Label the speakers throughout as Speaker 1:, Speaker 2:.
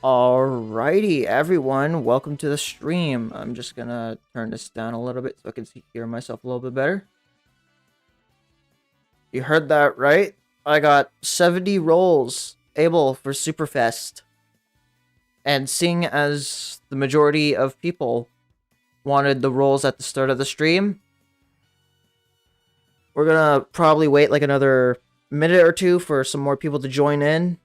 Speaker 1: Alrighty, everyone, welcome to the stream. I'm just gonna turn this down a little bit so I can hear myself a little bit better. You heard that right? I got 70 rolls able for Superfest. And seeing as the majority of people wanted the rolls at the start of the stream, we're gonna probably wait like another minute or two for some more people to join in.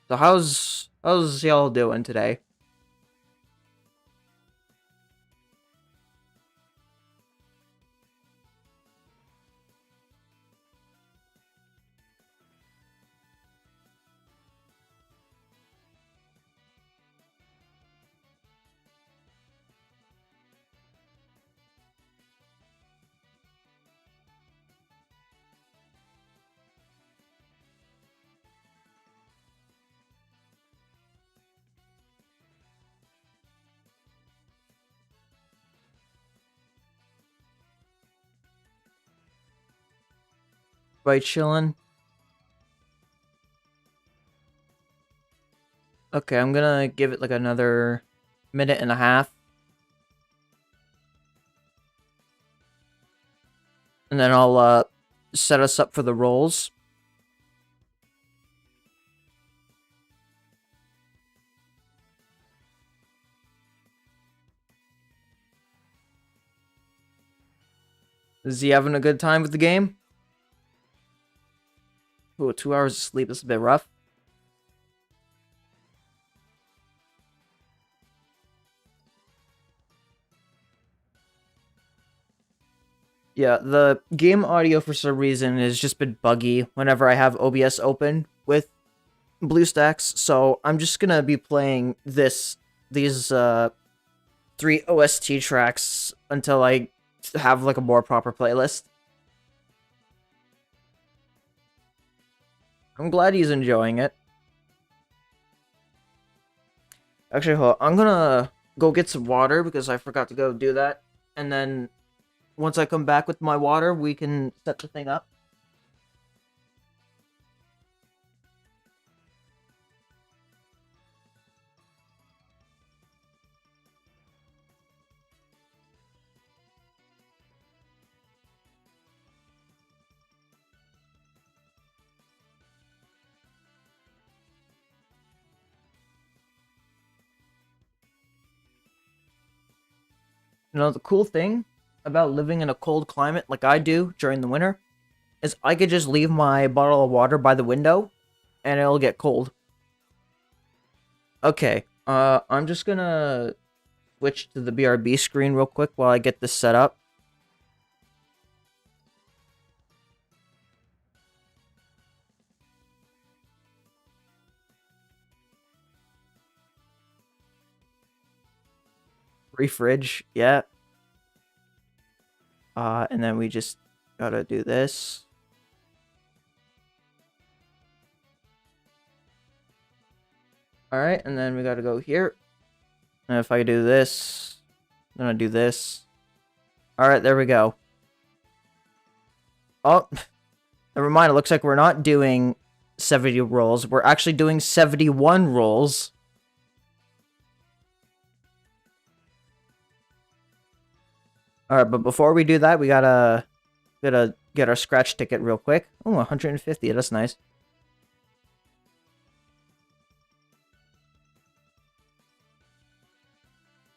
Speaker 1: So how's y'all doing today? By chilling? Okay, I'm gonna give it like another minute and a half. And then I'll set us up for the rolls. Is he having a good time with the game? Ooh, 2 hours of sleep is a bit rough. Yeah, the game audio for some reason has just been buggy whenever I have OBS open with BlueStacks, so I'm just gonna be playing these 3 OST tracks until I have like a more proper playlist. I'm glad he's enjoying it. Actually, hold on. I'm gonna go get some water because I forgot to go do that, and then once I come back with my water, we can set the thing up. You know, the cool thing about living in a cold climate like I do during the winter is I could just leave my bottle of water by the window and it'll get cold. Okay, I'm just gonna switch to the BRB screen real quick while I get this set up. Refridge, yeah. And then we just gotta do this. Alright, and then we gotta go here. And if I do this, I'm gonna do this. Alright, there we go. Oh, never mind, it looks like we're not doing 70 rolls. We're actually doing 71 rolls. Alright, but before we do that, we gotta get our scratch ticket real quick. Oh, 150, that's nice.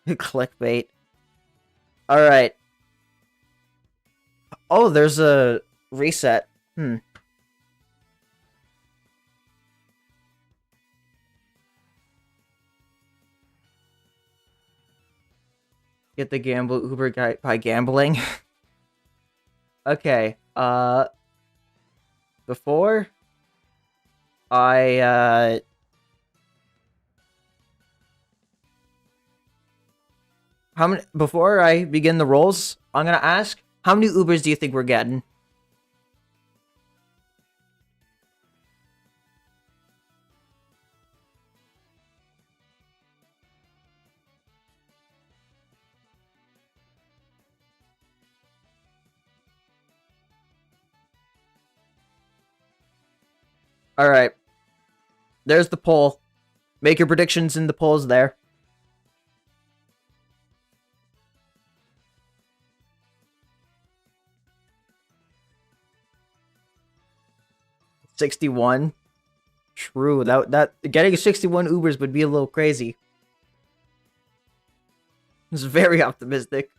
Speaker 1: Clickbait. Alright. Oh, there's a reset. Get the gamble Uber guy by gambling. Okay. Before I before I begin the rolls, I'm gonna ask, how many Ubers do you think we're getting? All right. There's the poll. Make your predictions in the polls there. $61. True. That getting 61 Ubers would be a little crazy. It's very optimistic.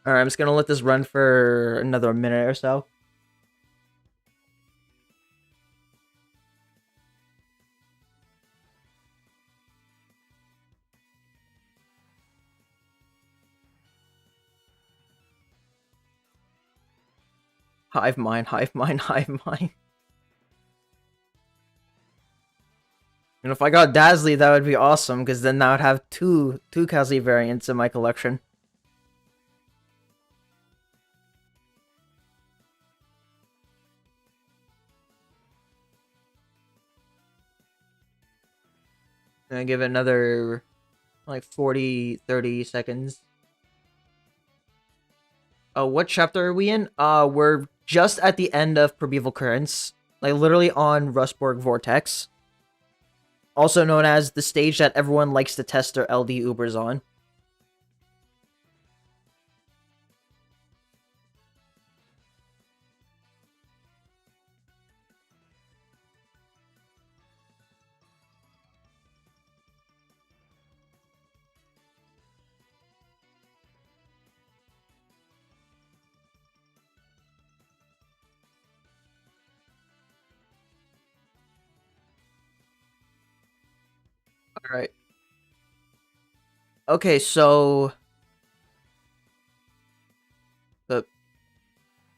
Speaker 1: Alright, I'm just gonna let this run for another minute or so. Hive mind, hive mind, hive mind. And if I got Dazzly, that would be awesome, because then I would have two Kazli variants in my collection. And I give it another like 40-30 seconds. Oh, what chapter are we in? We're just at the end of Primeval Currents. Like literally on Rustborg Vortex. Also known as the stage that everyone likes to test their LD Ubers on. Alright. Okay, so...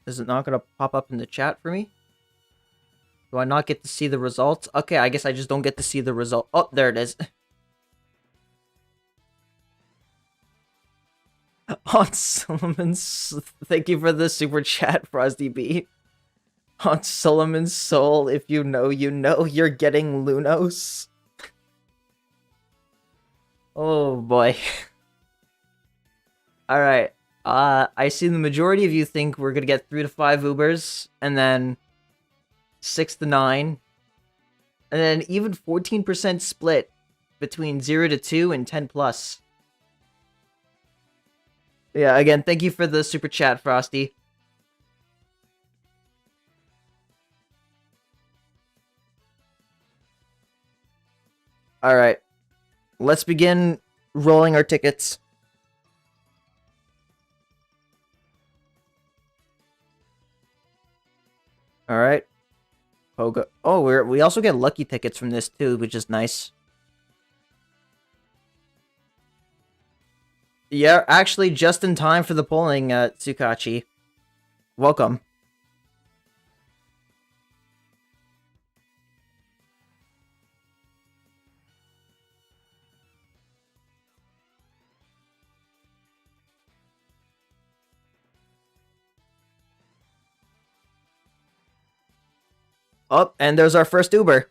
Speaker 1: Is it not gonna pop up in the chat for me? Do I not get to see the results? Okay, I guess I just don't get to see the result. Oh, there it is. On Solomon's... Thank you for the super chat, Frosty B. On Solomon's soul, if you know, you're getting Lunos. Oh boy. Alright. I see the majority of you think we're gonna get 3 to 5 Ubers, and then 6 to 9, and then even 14% split between 0 to 2 and 10 plus. Yeah, again, thank you for the super chat, Frosty. Alright. Let's begin rolling our tickets. Alright. Pogo. Oh, we also get lucky tickets from this too, which is nice. Yeah, actually just in time for the polling, Tsukachi. Welcome. Oh, and there's our first Uber.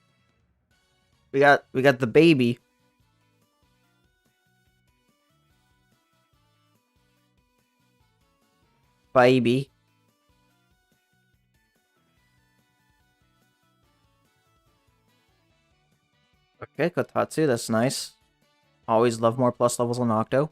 Speaker 1: We got the baby. Baby. Okay, Kotatsu, that's nice. Always love more plus levels on Octo.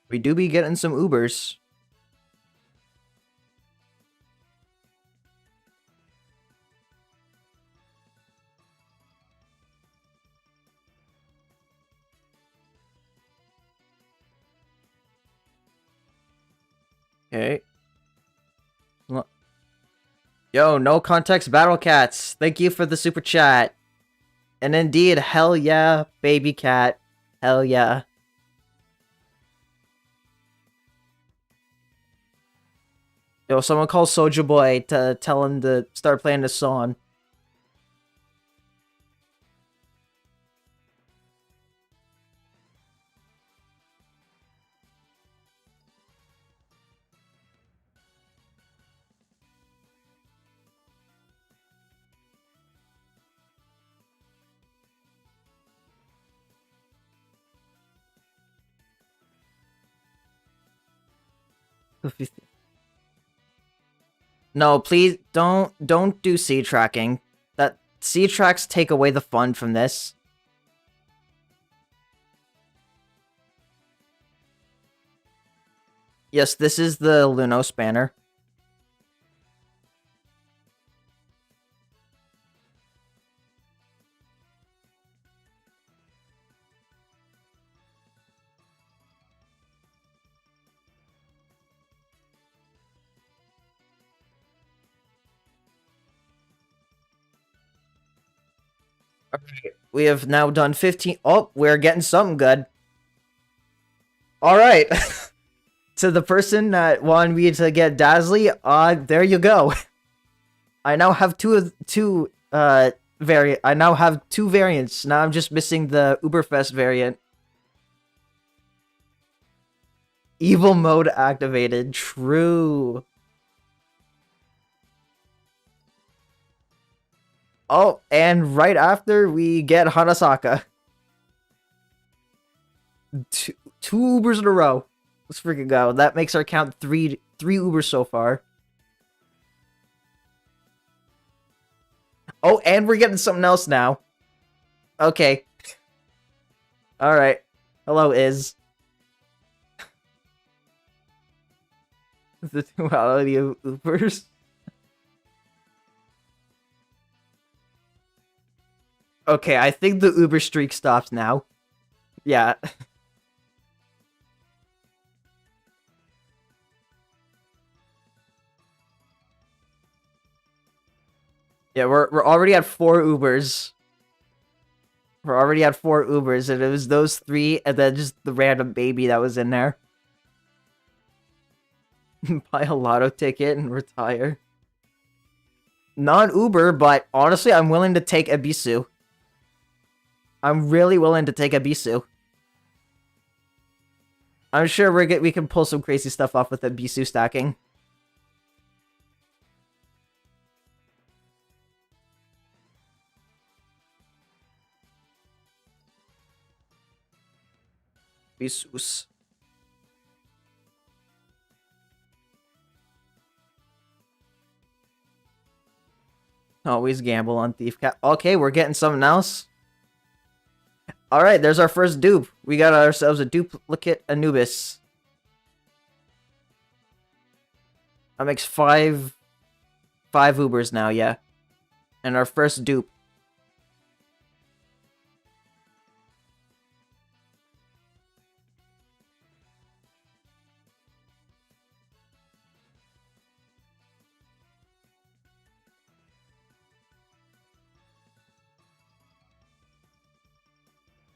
Speaker 1: We do be getting some Ubers. Okay. Yo, no context battle cats. Thank you for the super chat. And indeed, hell yeah, baby cat. Hell yeah. Yo, someone call Soulja Boy to tell him to start playing this song. No, please don't do seed tracking. That seed tracks take away the fun from this. Yes, this is the Luno spanner. Okay, we have now done 15. Oh, we're getting something good. All right. To the person that wanted me to get Dazzly, there you go. I now have I now have two variants. Now I'm just missing the Uberfest variant. Evil mode activated. True. Oh, and right after we get Hanasaka. Two Ubers in a row. Let's freaking go. That makes our count three Ubers so far. Oh, and we're getting something else now. Okay. Alright. Hello, Iz. The duality of Ubers. Okay, I think the Uber streak stops now. Yeah. Yeah, we're already at 4 Ubers. We're already at 4 Ubers, and it was those 3, and then just the random baby that was in there. Buy a lotto ticket and retire. Non-Uber, but honestly, I'm willing to take Ebisu. I'm really willing to take Ebisu. I'm sure we can pull some crazy stuff off with Ebisu stacking. Bisus. Always gamble on Thief Cat. Okay, we're getting something else. Alright, there's our first dupe. We got ourselves a duplicate Anubis. That makes five Ubers now, yeah. And our first dupe.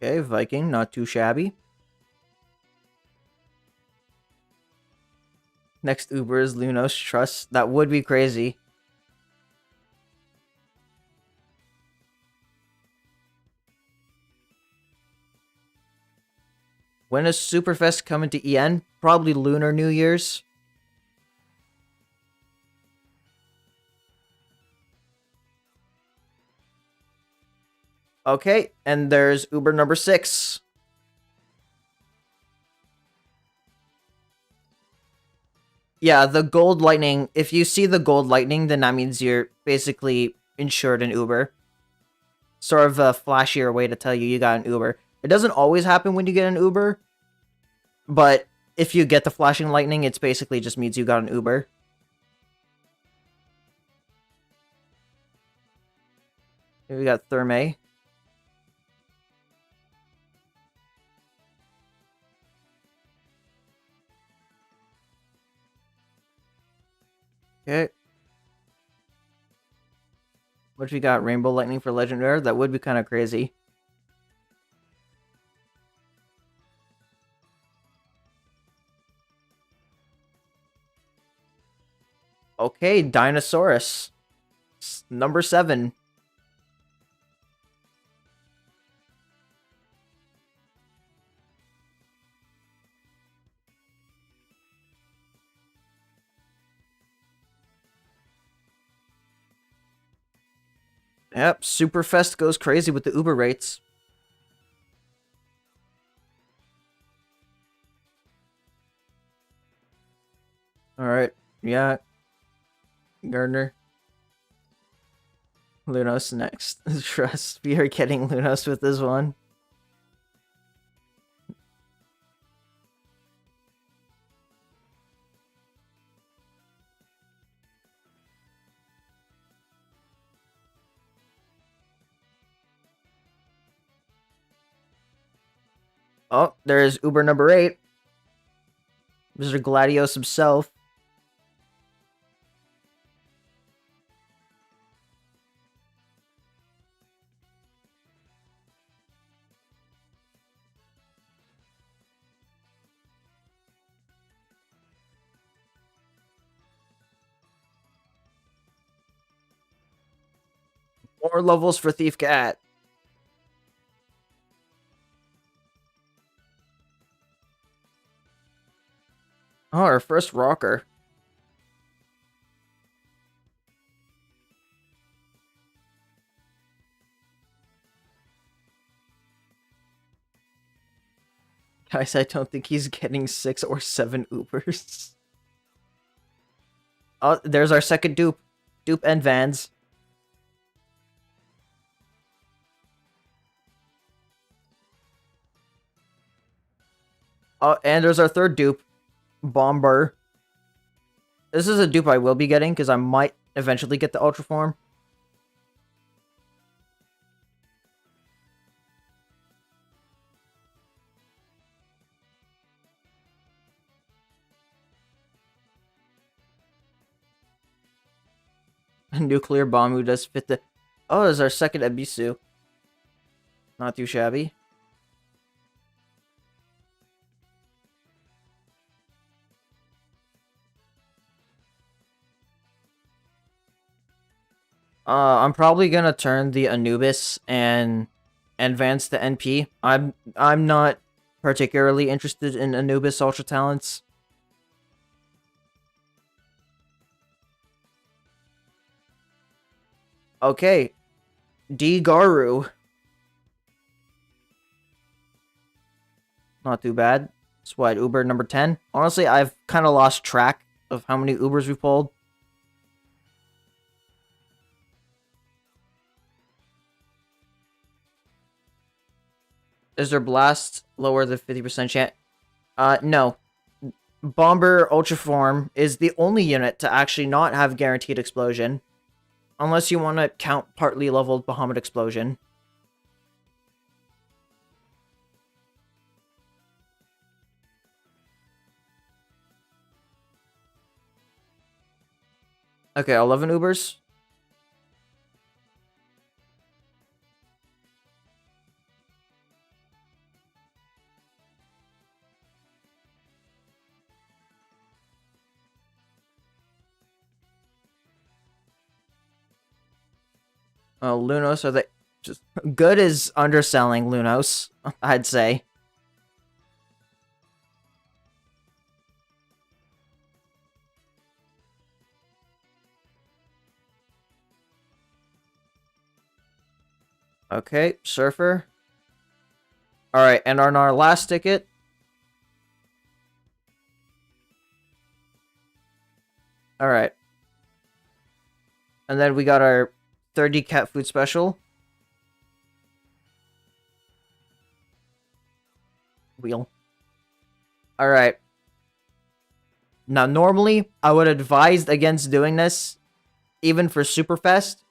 Speaker 1: Okay, Viking, not too shabby. Next Uber is Lunos Trust. That would be crazy. When is Superfest coming to EN? Probably Lunar New Year's. Okay, and there's Uber number 6. Yeah, the gold lightning. If you see the gold lightning, then that means you're basically insured an Uber. Sort of a flashier way to tell you got an Uber. It doesn't always happen when you get an Uber, but if you get the flashing lightning, it's basically just means you got an Uber. Here we got Therme. Okay. What if we got Rainbow Lightning for Legend Rare? That would be kind of crazy. Okay, Dinosaurus. Number 7. Yep, Superfest goes crazy with the Uber rates. Alright. Yeah. Gardner. Lunos next. Trust. We are getting Lunos with this one. Oh, there's Uber number 8. Mr. Gladios himself. More levels for Thief Cat. Oh, our first rocker. Guys, I don't think he's getting 6 or 7 Ubers. Oh, there's our second dupe. Dupe and Vans. Oh, and there's our third dupe. Bomber. This is a dupe I will be getting, because I might eventually get the Ultra Form. A nuclear bomb who does fit the... Oh, there's our second Ebisu. Not too shabby. I'm probably gonna turn the Anubis and advance the NP. I'm not particularly interested in Anubis Ultra Talents. Okay. D Garu. Not too bad. It's what, Uber number 10? Honestly, I've kind of lost track of how many Ubers we've pulled. Is their blast lower than 50% chance? No. Bomber Ultra Form is the only unit to actually not have guaranteed explosion. Unless you want to count partly leveled Bahamut Explosion. Okay, 11 Ubers. Lunos are the... Just good is underselling Lunos, I'd say. Okay, Surfer. Alright, and on our last ticket... Alright. And then we got our 30 cat food special. Wheel. Alright. Now, normally, I would advise against doing this, even for Superfest.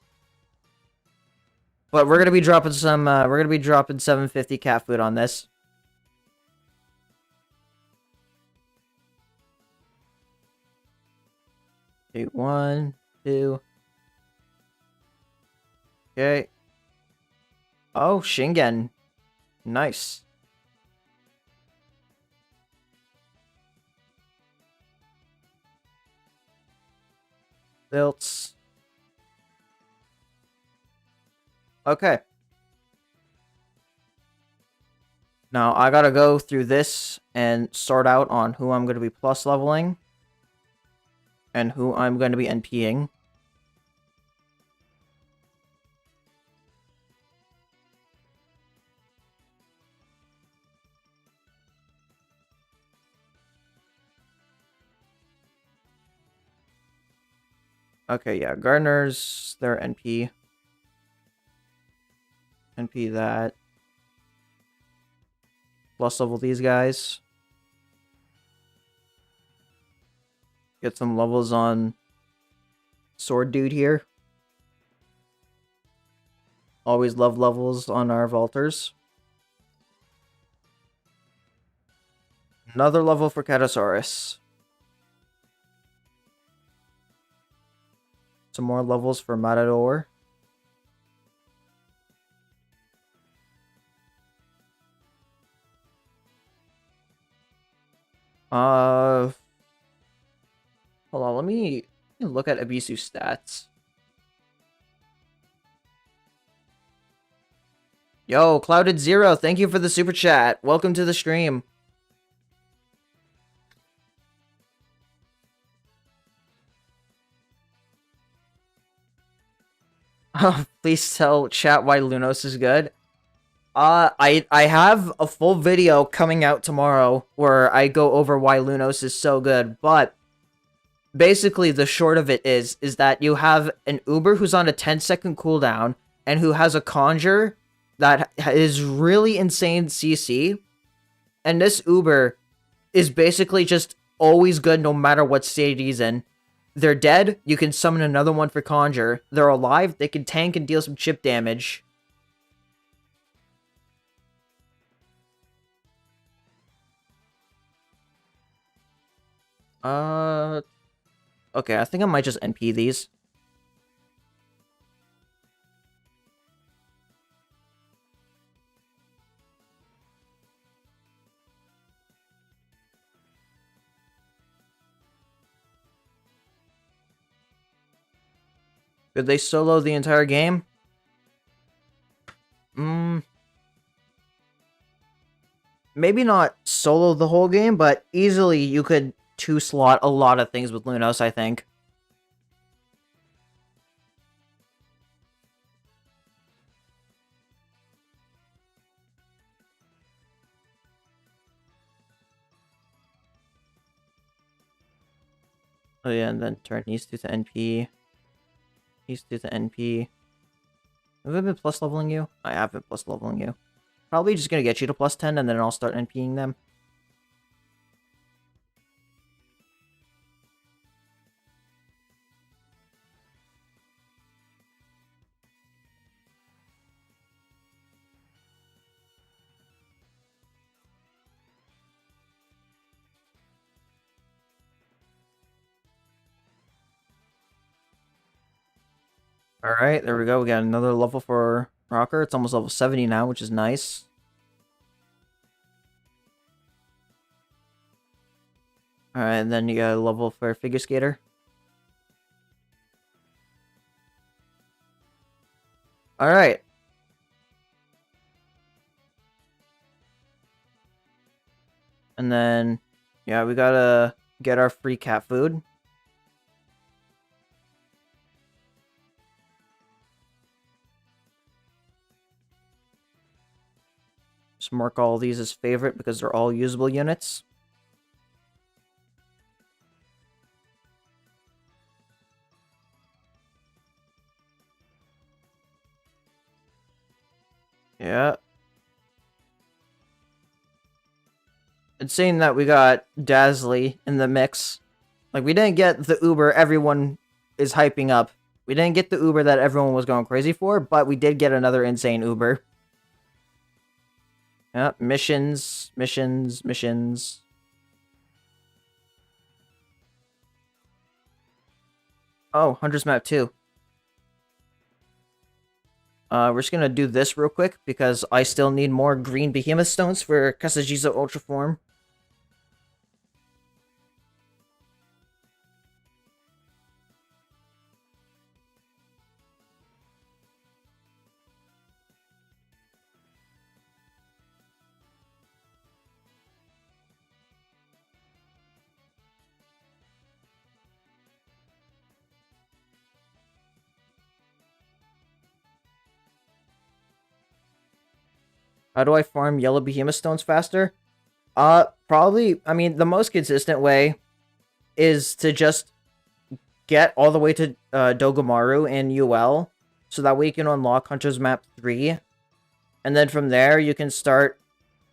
Speaker 1: But we're gonna be dropping some, we're gonna be dropping 750 cat food on this. Okay, 1, 2. Okay. Oh, Shingen. Nice. Built. Okay. Now, I gotta go through this and sort out on who I'm gonna be plus leveling. And who I'm gonna be NPing. Okay, yeah, gardeners, they're NP. NP that. Plus level these guys. Get some levels on Sword Dude here. Always love levels on our Vaulters. Another level for Catasaurus. Some more levels for Matador. Hold on, let me look at Abisu's stats. Yo, Clouded Zero, thank you for the super chat. Welcome to the stream. Please tell chat why Lunos is good. I have a full video coming out tomorrow where I go over why Lunos is so good, but basically the short of it is that you have an Uber who's on a 10-second cooldown and who has a Conjure that is really insane CC, and this Uber is basically just always good no matter what state he's in. They're dead, you can summon another one for Conjure. They're alive, they can tank and deal some chip damage. Okay, I think I might just NP these. Could they solo the entire game? Maybe not solo the whole game, but easily you could two-slot a lot of things with Lunos, I think. Oh yeah, and then turn these two to NP. These two to NP. Have I been plus leveling you? I have been plus leveling you. Probably just gonna get you to plus 10 and then I'll start NPing them. Alright, there we go. We got another level for Rocker. It's almost level 70 now, which is nice. Alright, and then you got a level for Figure Skater. Alright. And then, yeah, we gotta get our free cat food. Just mark all these as favorite because they're all usable units. Yeah. It's saying that we got Dazzly in the mix. Like, we didn't get the Uber everyone is hyping up. We didn't get the Uber that everyone was going crazy for, but we did get another insane Uber. Yep, missions, missions, missions. Oh, Hunter's Map 2. We're just gonna do this real quick, because I still need more green behemoth stones for Kasajizo Ultra Form. How do I farm yellow behemoth stones faster? Probably, I mean, the most consistent way is to just get all the way to Dogomaru in UL, so that way you can unlock Hunter's Map 3, and then from there you can start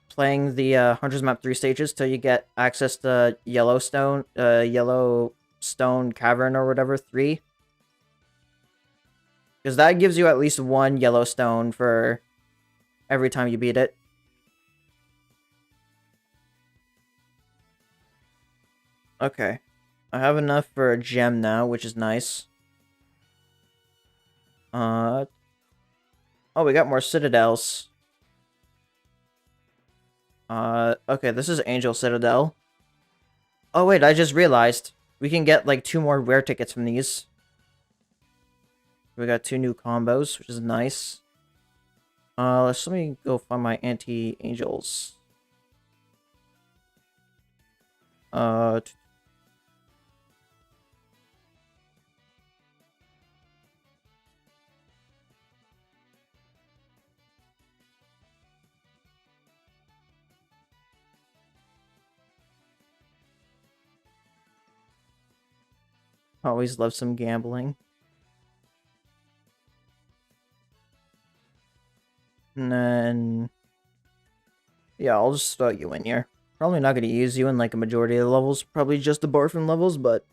Speaker 1: playing the Hunter's Map 3 stages till you get access to Yellowstone Cavern or whatever 3. Because that gives you at least one Yellowstone for every time you beat it. Okay. I have enough for a gem now, which is nice. Oh, we got more citadels. Okay, this is Angel Citadel. Oh, wait, I just realized. We can get, like, 2 more rare tickets from these. We got 2 new combos, which is nice. Let me go find my anti-angels. Always love some gambling. And then... yeah, I'll just throw you in here. Probably not going to use you in, like, a majority of the levels. Probably just the Barfin levels, but...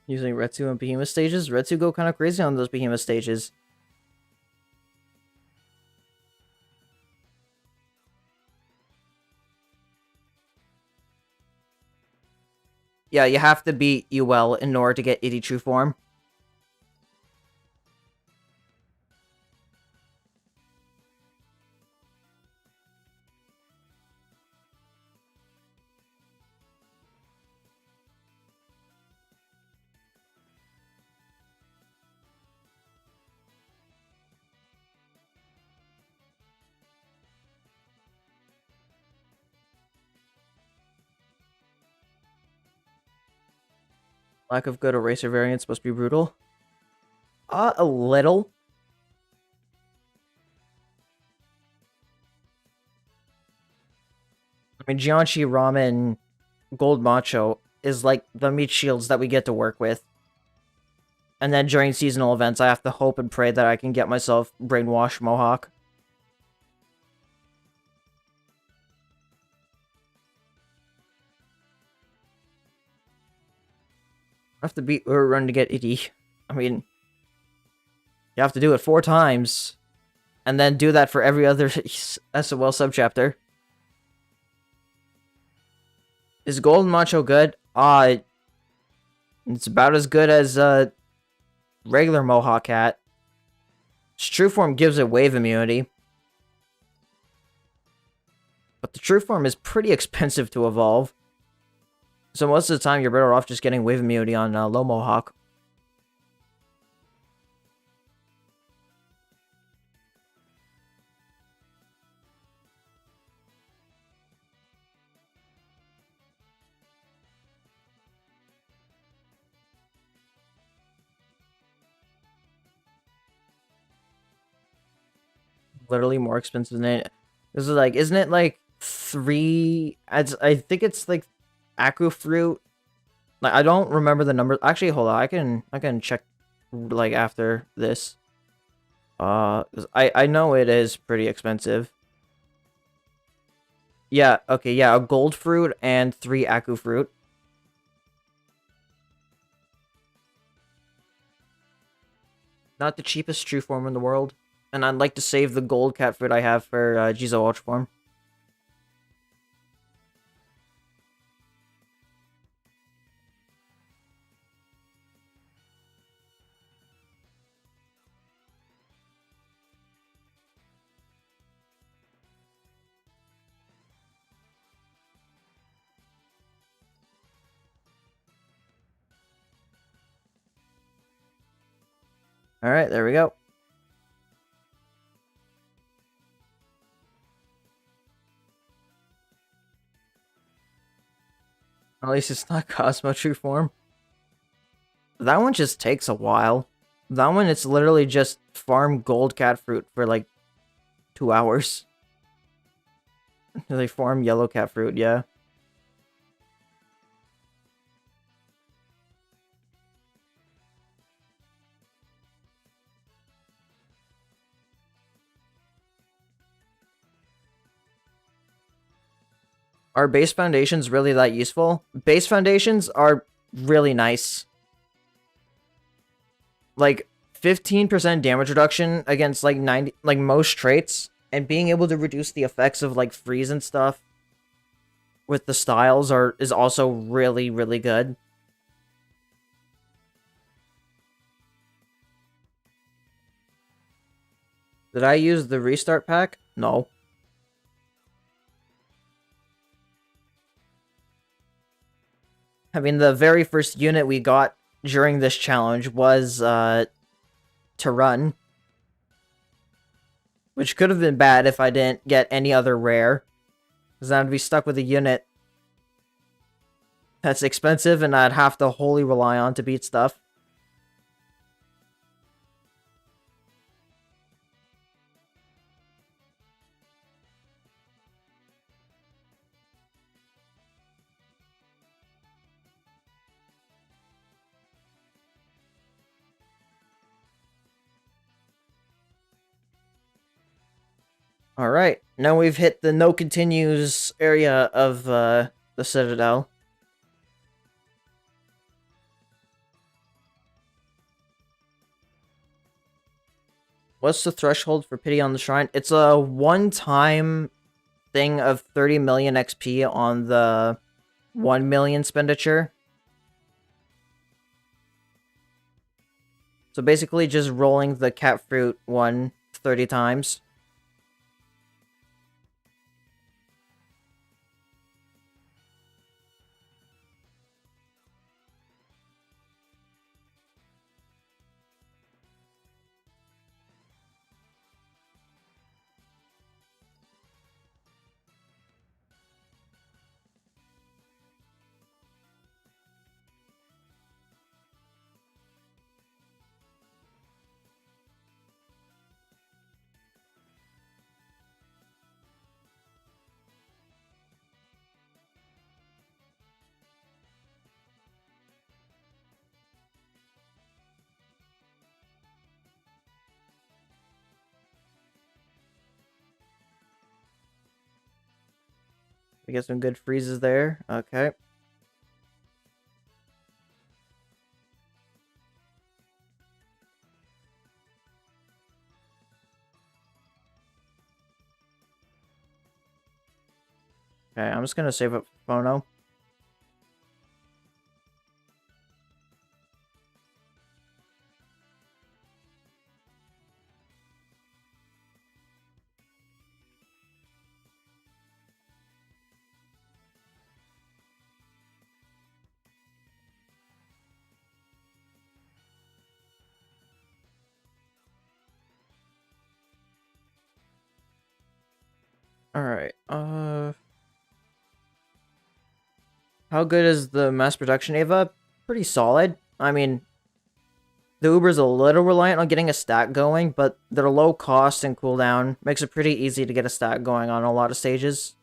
Speaker 1: using Retsu and Behemoth stages? Retsu go kind of crazy on those Behemoth stages. Yeah, you have to beat UL in order to get Itty True Form. Lack of good eraser variants must be brutal. A little. I mean, Jianchi Ramen Gold Macho is like the meat shields that we get to work with. And then during seasonal events, I have to hope and pray that I can get myself Brainwash Mohawk. I have to beat Run to get Itty. I mean, you have to do it 4 times. And then do that for every other SOL subchapter. Is Golden Macho good? It's about as good as regular Mohawk Cat. Its true form gives it wave immunity. But the true form is pretty expensive to evolve. So most of the time, you're better off just getting wave immunity on low Mohawk. Literally more expensive than it. This is like, isn't it like 3? I think it's like Aku Fruit. Like, I don't remember the number. Actually, hold on. I can check like after this. 'Cause I know it is pretty expensive. Yeah, okay, yeah, a gold fruit and 3 Aku fruit. Not the cheapest true form in the world. And I'd like to save the gold cat fruit I have for Jizo Ultra Form. Alright, there we go. At least it's not Cosmo True Form. That one just takes a while. That one, it's literally just farm gold cat fruit for like 2 hours. They farm yellow cat fruit, yeah. Are base foundations really that useful? Base foundations are really nice. Like 15% damage reduction against like 90 like most traits, and being able to reduce the effects of like freeze and stuff with the styles is also really, really good. Did I use the restart pack? No. I mean, the very first unit we got during this challenge was to run, which could have been bad if I didn't get any other rare, because then I'd be stuck with a unit that's expensive and I'd have to wholly rely on to beat stuff. Alright, now we've hit the no continues area of the Citadel. What's the threshold for pity on the shrine? It's a one-time thing of 30 million XP on the 1 million expenditure. So basically just rolling the cat fruit one 30 times. We get some good freezes there. Okay. Okay, I'm just gonna save up Phono. Alright, how good is the mass production, Ava? Pretty solid. I mean, the Uber's a little reliant on getting a stack going, but their low cost and cooldown makes it pretty easy to get a stack going on a lot of stages.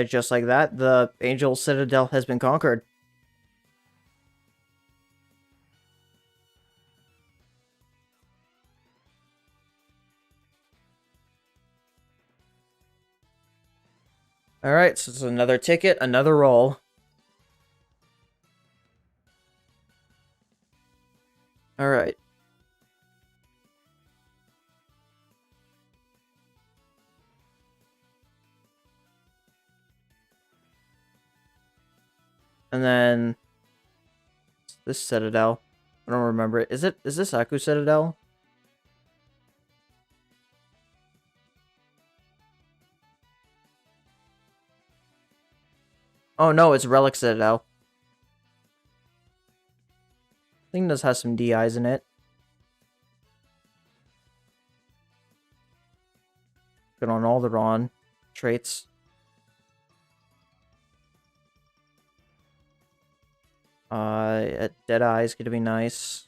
Speaker 1: Just like that, the Angel Citadel has been conquered. Alright, so it's another ticket, another roll. Alright. And then this Citadel. I don't remember it. Is this Aku Citadel? Oh no, it's Relic Citadel. I think this has some DIs in it. Good on all the Ron traits. Deadeye is gonna be nice.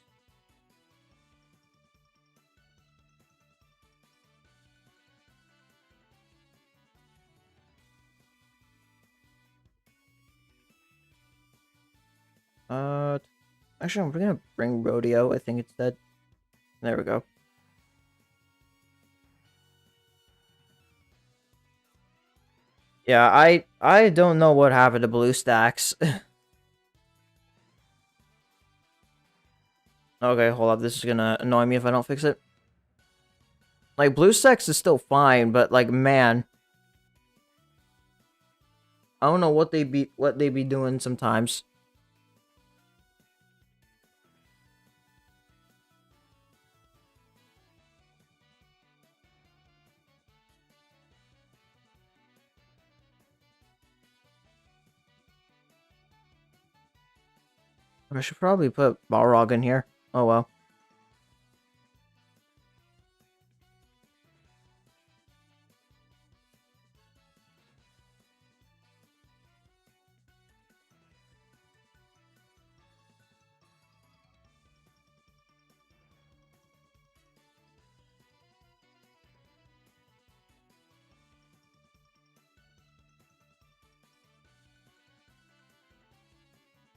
Speaker 1: Actually, I'm gonna bring Rodeo. I think it's dead. There we go. Yeah, I don't know what happened to blue stacks. Okay, hold up. This is gonna annoy me if I don't fix it. Like, blue stacks is still fine, but like, man, I don't know what they be doing sometimes. I should probably put Balrog in here. Oh well.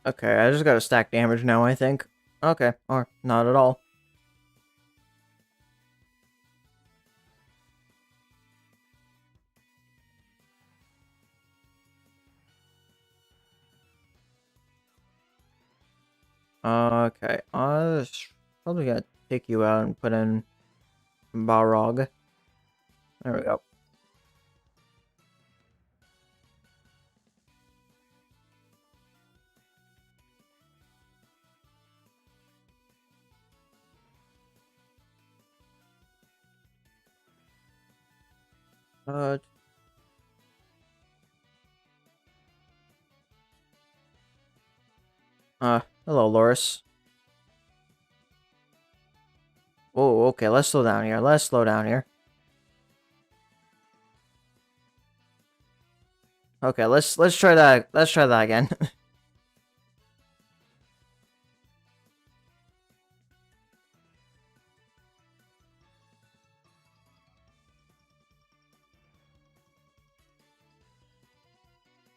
Speaker 1: Okay, I just gotta stack damage now, I think. Okay, or not at all. Okay, probably gotta take you out and put in Balrog. There we go. Uh, Hello, Loris. Oh, okay, let's slow down here. Let's slow down here. Okay, let's try that. Let's try that again.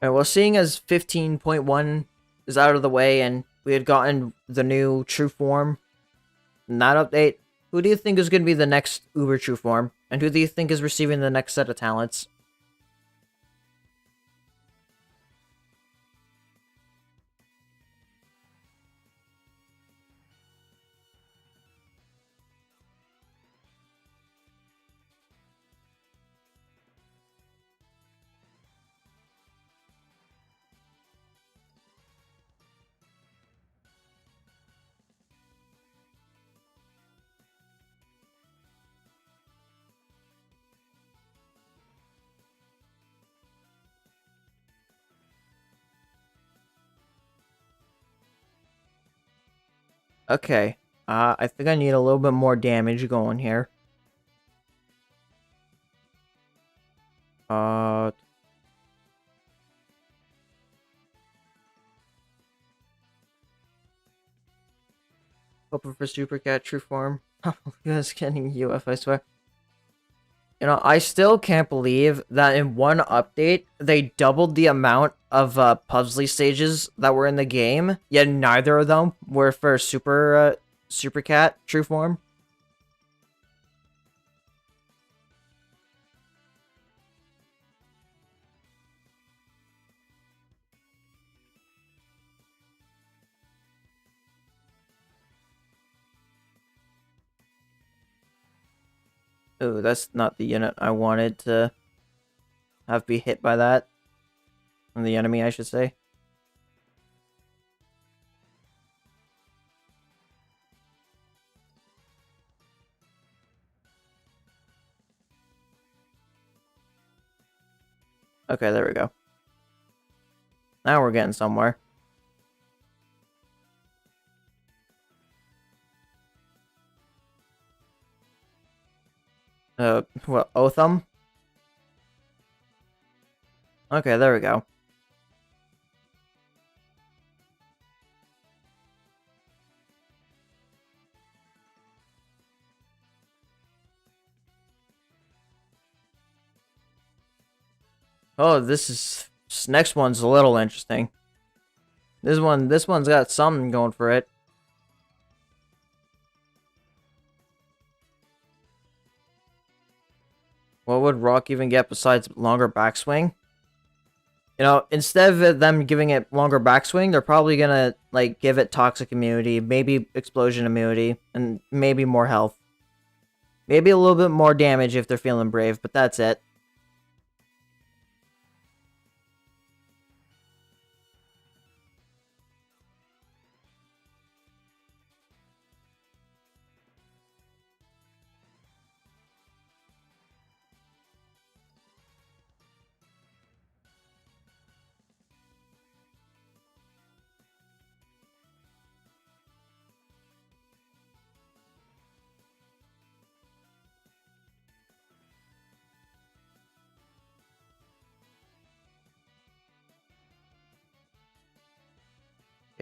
Speaker 1: Alright, well, seeing as 15.1 is out of the way and we had gotten the new true form in that update, who do you think is going to be the next Uber true form? And who do you think is receiving the next set of talents? Okay, I think I need a little bit more damage going here. Uh, Hoping for Super Cat true form. You guys getting UF, I swear. You know, I still can't believe that in one update, they doubled the amount of puzzly stages that were in the game, yet neither of them were for Super Cat true form. Oh, that's not the unit I wanted to have be hit by that. From the enemy, I should say. Okay, there we go. Now we're getting somewhere. What, Otham? Okay, there we go. Oh, this next one's a little interesting. This one's got something going for it. What would Rock even get besides longer backswing? You know, instead of them giving it longer backswing, they're probably gonna, like, give it toxic immunity, maybe explosion immunity, and maybe more health. Maybe a little bit more damage if they're feeling brave, but that's it.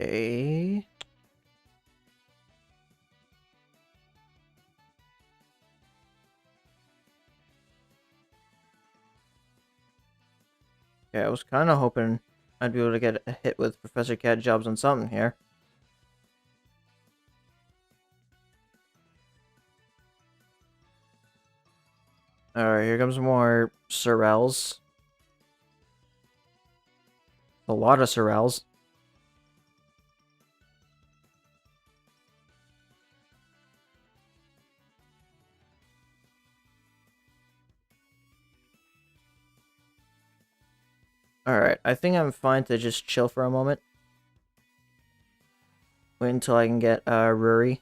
Speaker 1: Okay. Okay, I was kind of hoping I'd be able to get a hit with Professor Cat jobs on something here. Alright, here comes more Sorels. A lot of Sorels. Alright, I think I'm fine to just chill for a moment. Wait until I can get Ruri.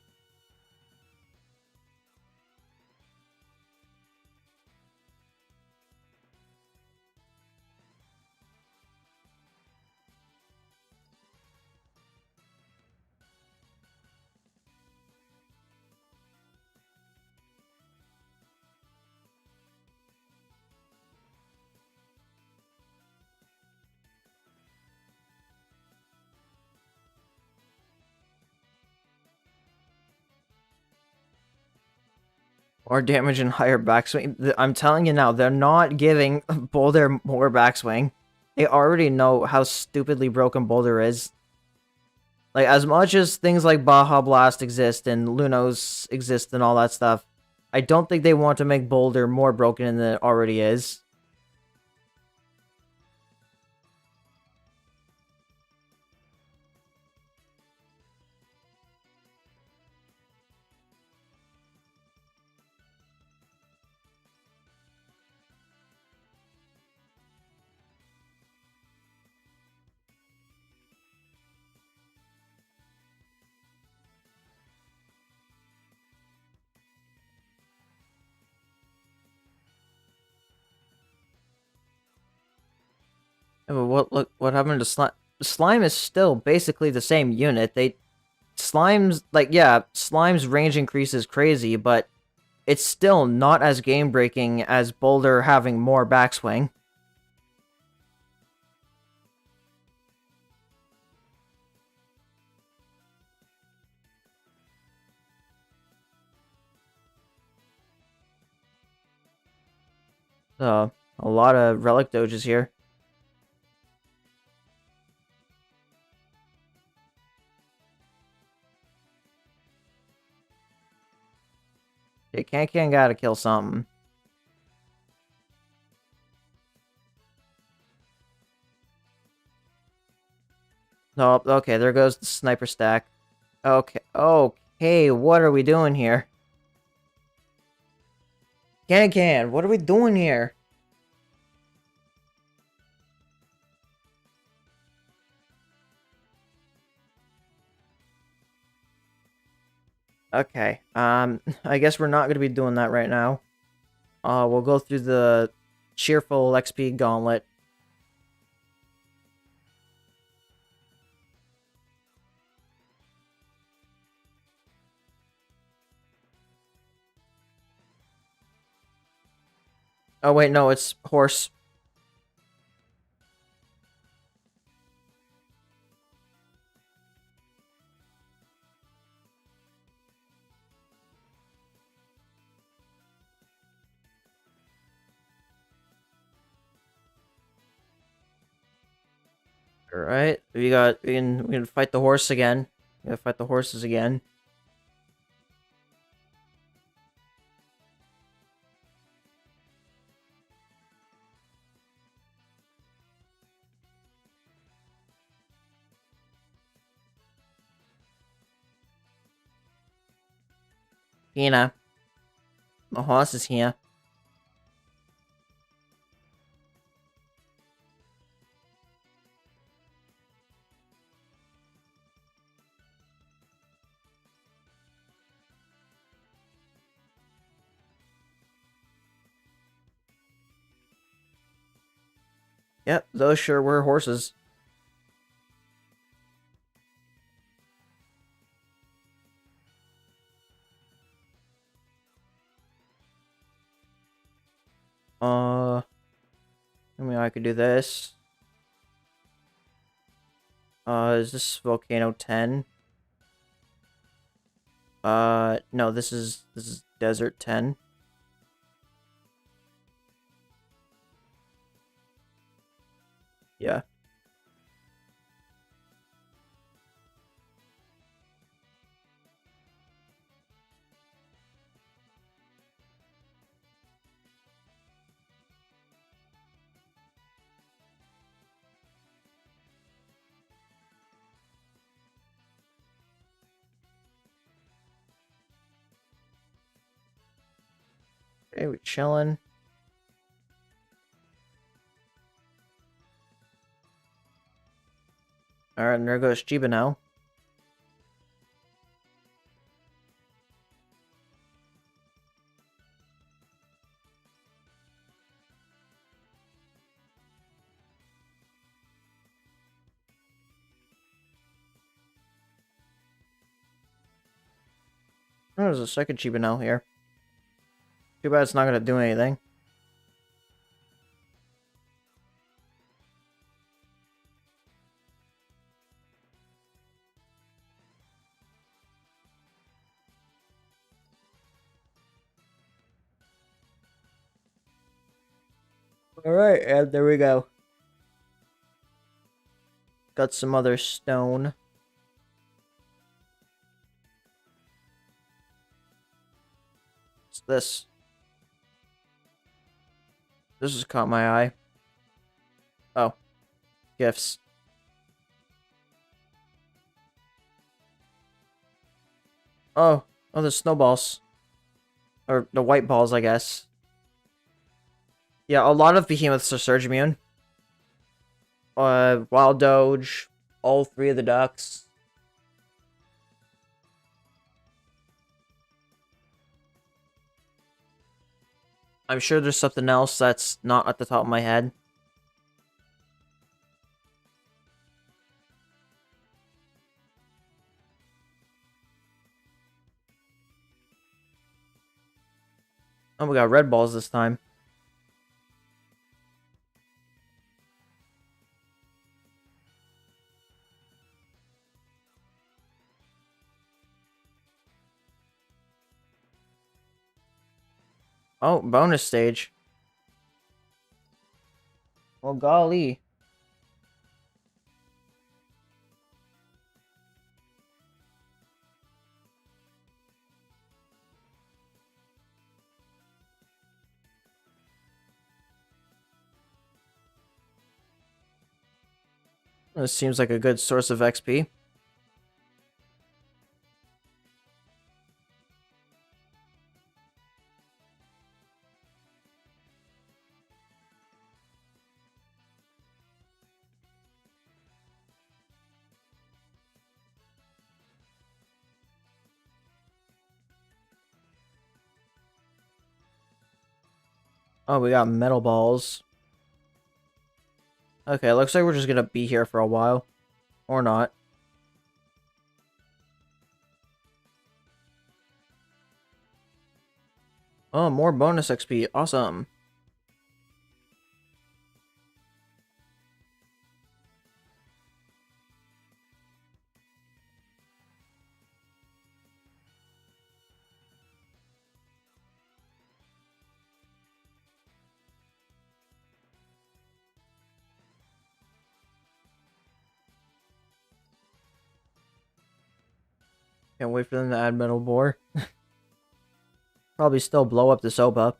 Speaker 1: More damage and higher backswing. I'm telling you now, they're not giving Boulder more backswing. They already know how stupidly broken Boulder is. Like, as much as things like Baja Blast exist and Lunos exist and all that stuff, I don't think they want to make Boulder more broken than it already is. Yeah, but what happened to Slime? Slime is still basically the same unit. Slime's, like, yeah, Slime's range increase is crazy, but it's still not as game-breaking as Boulder having more backswing. A lot of Relic Doges here. Yeah, Can gotta kill something. No, okay, there goes the sniper stack. Okay, okay, what are we doing here? Can, what are we doing here? Okay, I guess we're not gonna be doing that right now. We'll go through the cheerful XP gauntlet. Oh wait, no, it's horse. Alright, we can fight the horse again. We gotta fight the horses again. Hina. The horse is here. Yep, those sure were horses. I mean, I could do this. Is this Volcano 10? No, this is Desert 10. Yeah. Okay, we chilling. Alright, and there goes Chiba now. Oh, there's a second Chiba now here. Too bad it's not gonna do anything. Alright, and there we go. Got some other stone. What's this? This has caught my eye. Oh. Gifts. Oh. Oh, the snowballs. Or the white balls, I guess. Yeah, a lot of behemoths are surge immune. Wild Doge. All three of the ducks. I'm sure there's something else that's not at the top of my head. Oh, we got red balls this time. Oh, bonus stage. Well, golly. This seems like a good source of XP. Oh, we got metal balls. Okay, looks like we're just gonna be here for a while. Or not. Oh, more bonus XP. Awesome. Can't wait for them to add metal bore. Probably still blow up the Soba.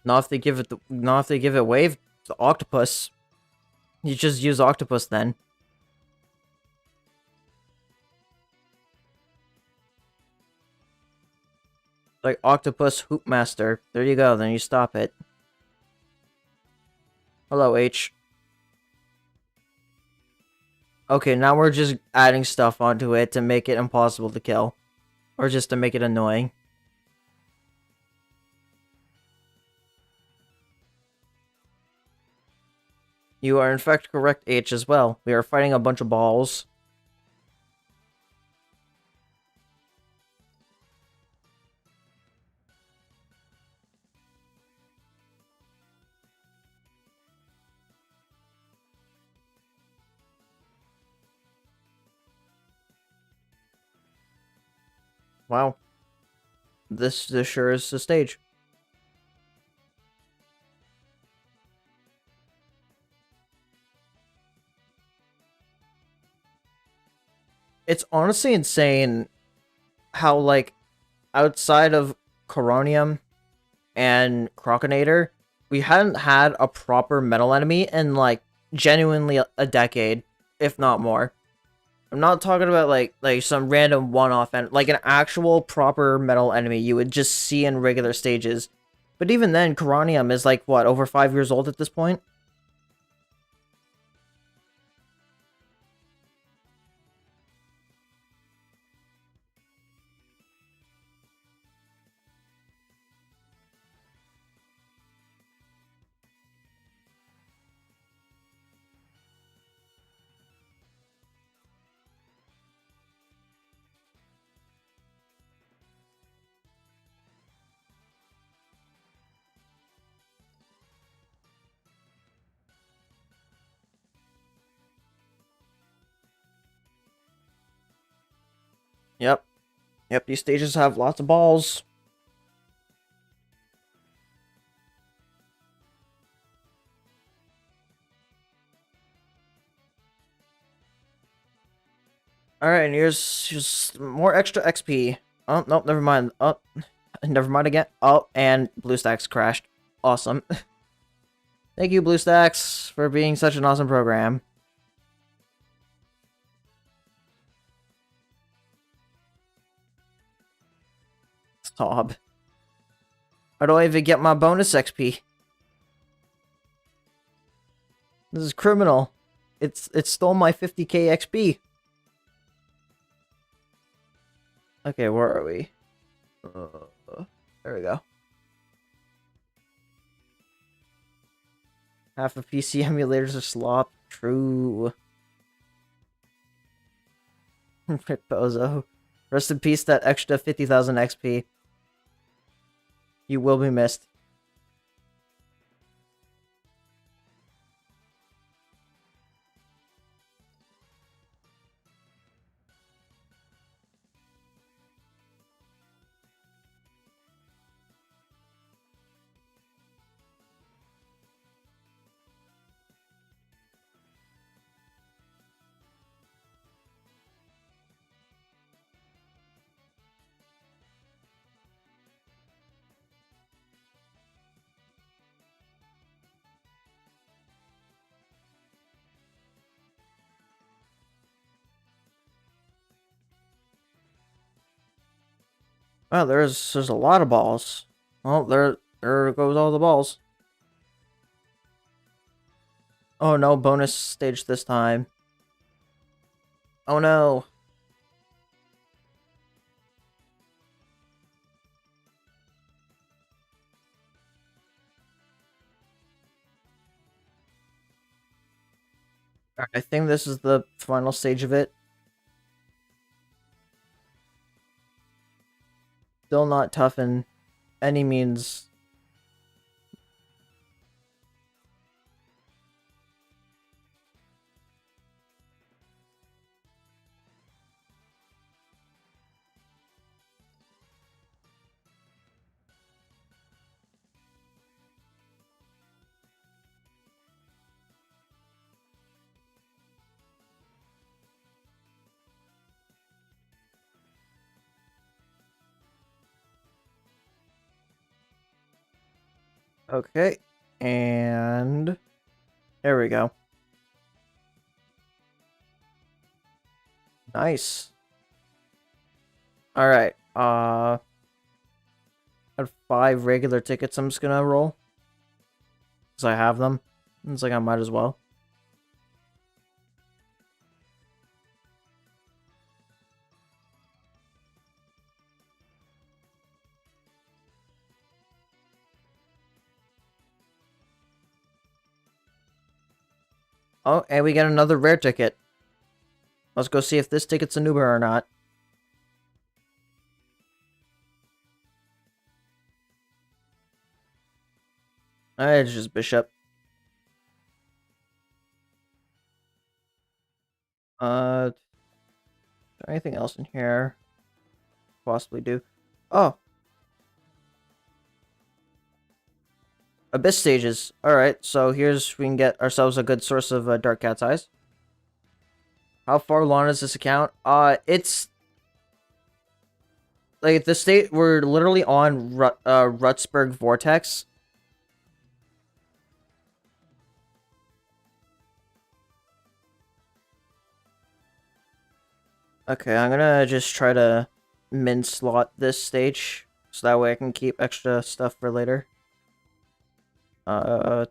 Speaker 1: Not if they give it not if they give it wave the octopus. You just use octopus then. Like octopus hoopmaster. There you go, then you stop it. Hello, H. Okay, now we're just adding stuff onto it to make it impossible to kill. Or just to make it annoying. You are in fact correct, H, as well. We are fighting a bunch of balls. Wow. This sure is the stage. It's honestly insane how, like, outside of Coronium and Crocinator, we hadn't had a proper metal enemy in, like, genuinely a decade, if not more. I'm not talking about, like some random one-off, and like an actual proper metal enemy you would just see in regular stages. But even then, Coronium is, like, what, over 5 years old at this point? Yep. Yep, these stages have lots of balls. Alright, and here's just more extra XP. Oh, nope, never mind. Oh, never mind again. Oh, and BlueStacks crashed. Awesome. Thank you, BlueStacks, for being such an awesome program. Stop. How do I even get my bonus XP? This is criminal. It stole my 50k XP. Okay, where are we? There we go. Half of PC emulators are slop. True. Rip Bozo. Rest in peace, that extra 50,000 XP. You will be missed. Oh, there's a lot of balls. Well, there goes all the balls. Oh no, bonus stage this time. Oh no. I think this is the final stage of it. Still not tough in any means. Okay. And there we go. Nice. All right. I have 5 regular tickets I'm just gonna roll. Because I have them. It's like I might as well. Oh, and we get another rare ticket. Let's go see if this ticket's an Uber or not. It's just Bishop. Is there anything else in here? Possibly do. Oh, Abyss stages. Alright, so here's we can get ourselves a good source of Dark Cat's Eyes. How far along is this account? It's like the state we're literally on Rutsburg Vortex. Okay, I'm gonna just try to min slot this stage so that way I can keep extra stuff for later. Uh,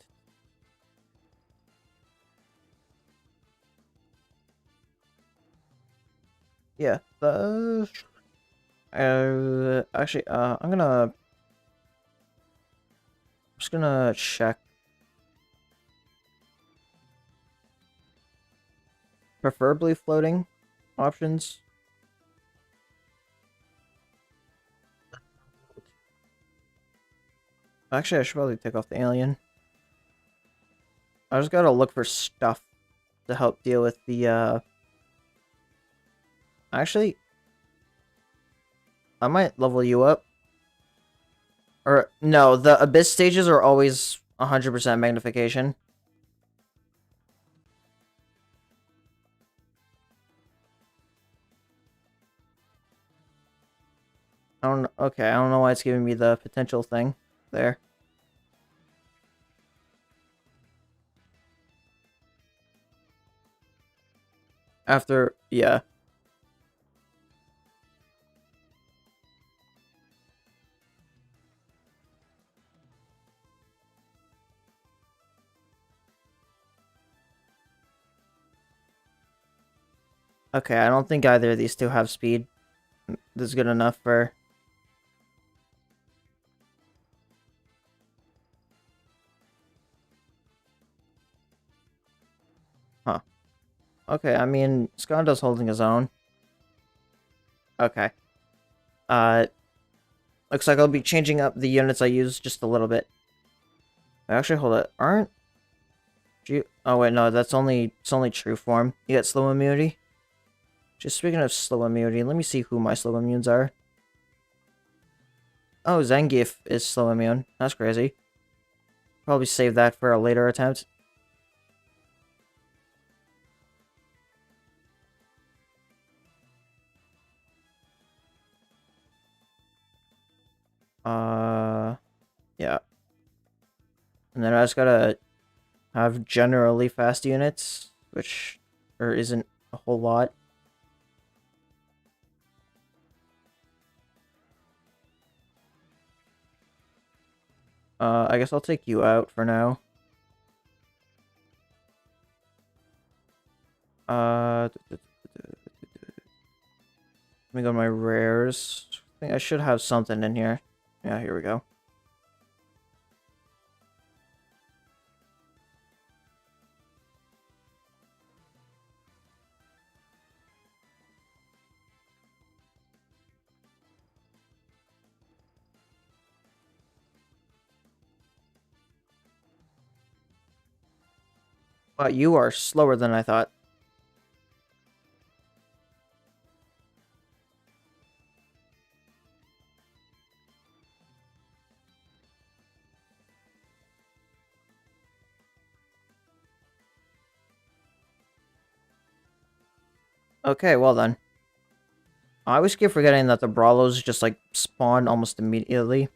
Speaker 1: yeah. The actually, I'm just gonna check. Preferably floating options. Actually, I should probably take off the alien. I just gotta look for stuff to help deal with the, Actually, I might level you up. Or, no, the Abyss stages are always 100% magnification. Okay, I don't know why it's giving me the potential thing there. After, yeah. Okay, I don't think either of these two have speed. This is good enough for... Huh. Okay, I mean, Skondo's holding his own. Okay. Uh, looks like I'll be changing up the units I use just a little bit. Actually, hold it. Aren't you... Oh, wait, no, it's only true form. You get slow immunity? Just speaking of slow immunity, let me see who my slow immunes are. Oh, Zangief is slow immune. That's crazy. Probably save that for a later attempt. Yeah. And then I just gotta have generally fast units, which there isn't a whole lot. I guess I'll take you out for now. Let me go to my rares. I think I should have something in here. Yeah, here we go. Wow, you are slower than I thought. Okay, well then. I always keep forgetting that the Brawlos just, like, spawn almost immediately.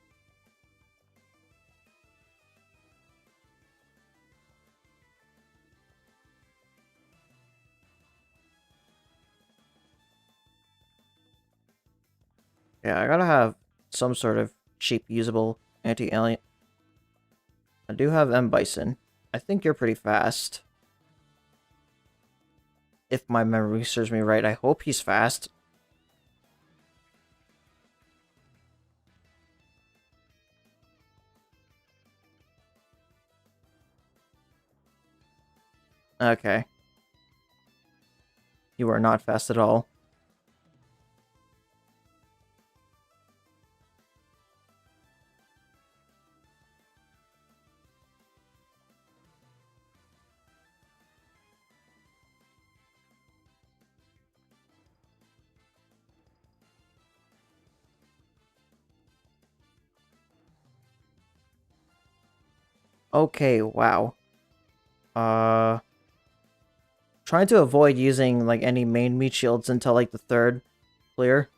Speaker 1: Yeah, I gotta have some sort of cheap, usable anti-alien. I do have M. Bison. I think you're pretty fast. If my memory serves me right, I hope he's fast. Okay. You are not fast at all. Okay, wow. Uh... Trying to avoid using, like, any main meat shields until, like, the third clear.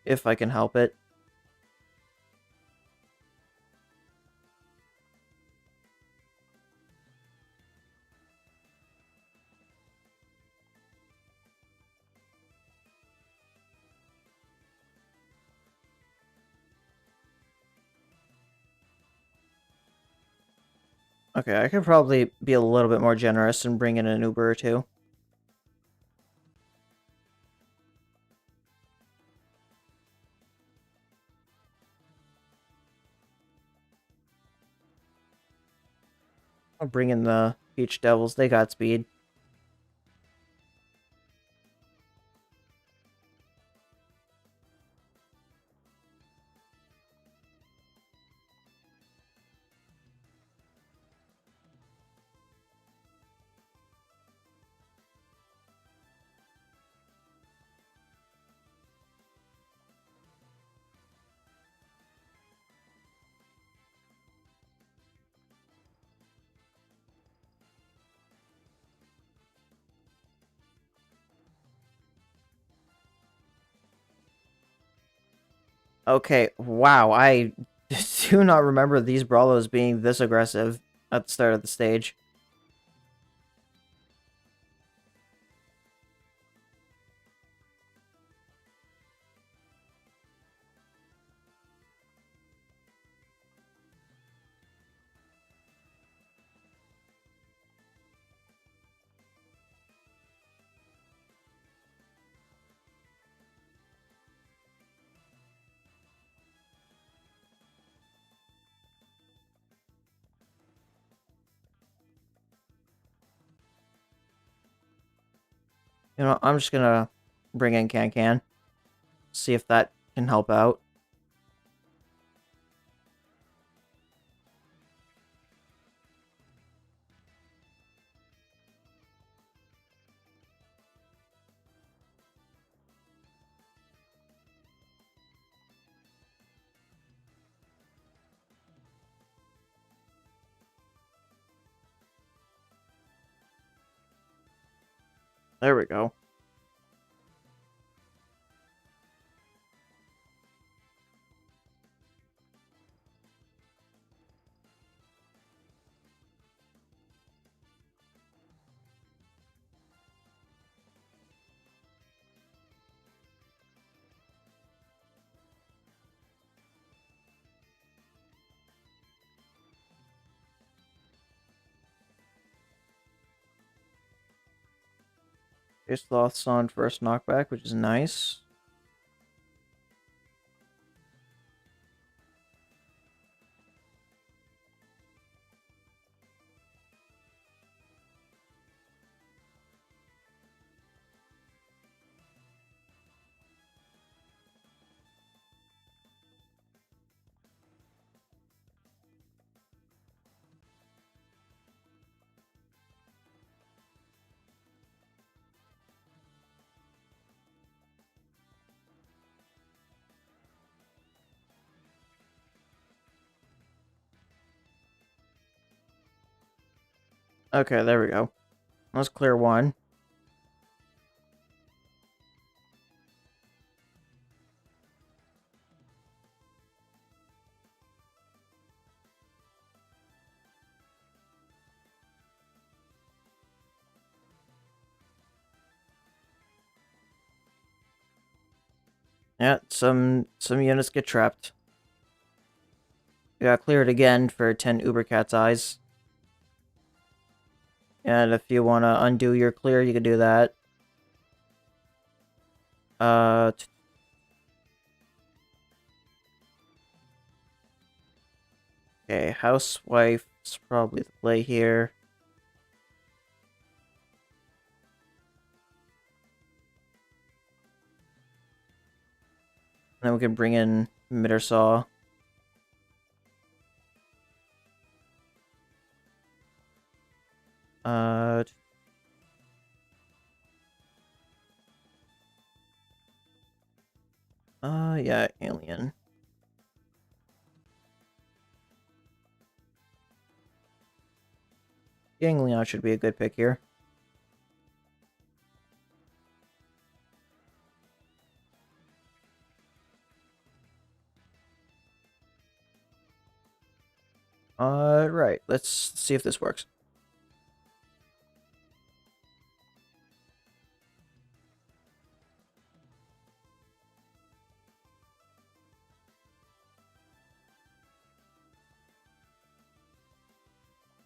Speaker 1: If I can help it. Okay, I could probably be a little bit more generous and bring in an Uber or two. I'll bring in the Peach Devils, they got speed. Okay, wow, I do not remember these Brawlos being this aggressive at the start of the stage. You know, I'm just gonna bring in Can, see if that can help out. There we go. Okay, Sloth's on first knockback, which is nice. Okay, there we go. Let's clear one. Yeah, some units get trapped. We got cleared again for 10 Ubercat's eyes. And if you want to undo your clear, you can do that. Uh, okay, Housewife's probably the play here. And then we can bring in Mittersaw. Uh, yeah, Alien. Ganglion should be a good pick here. Right. Let's see if this works.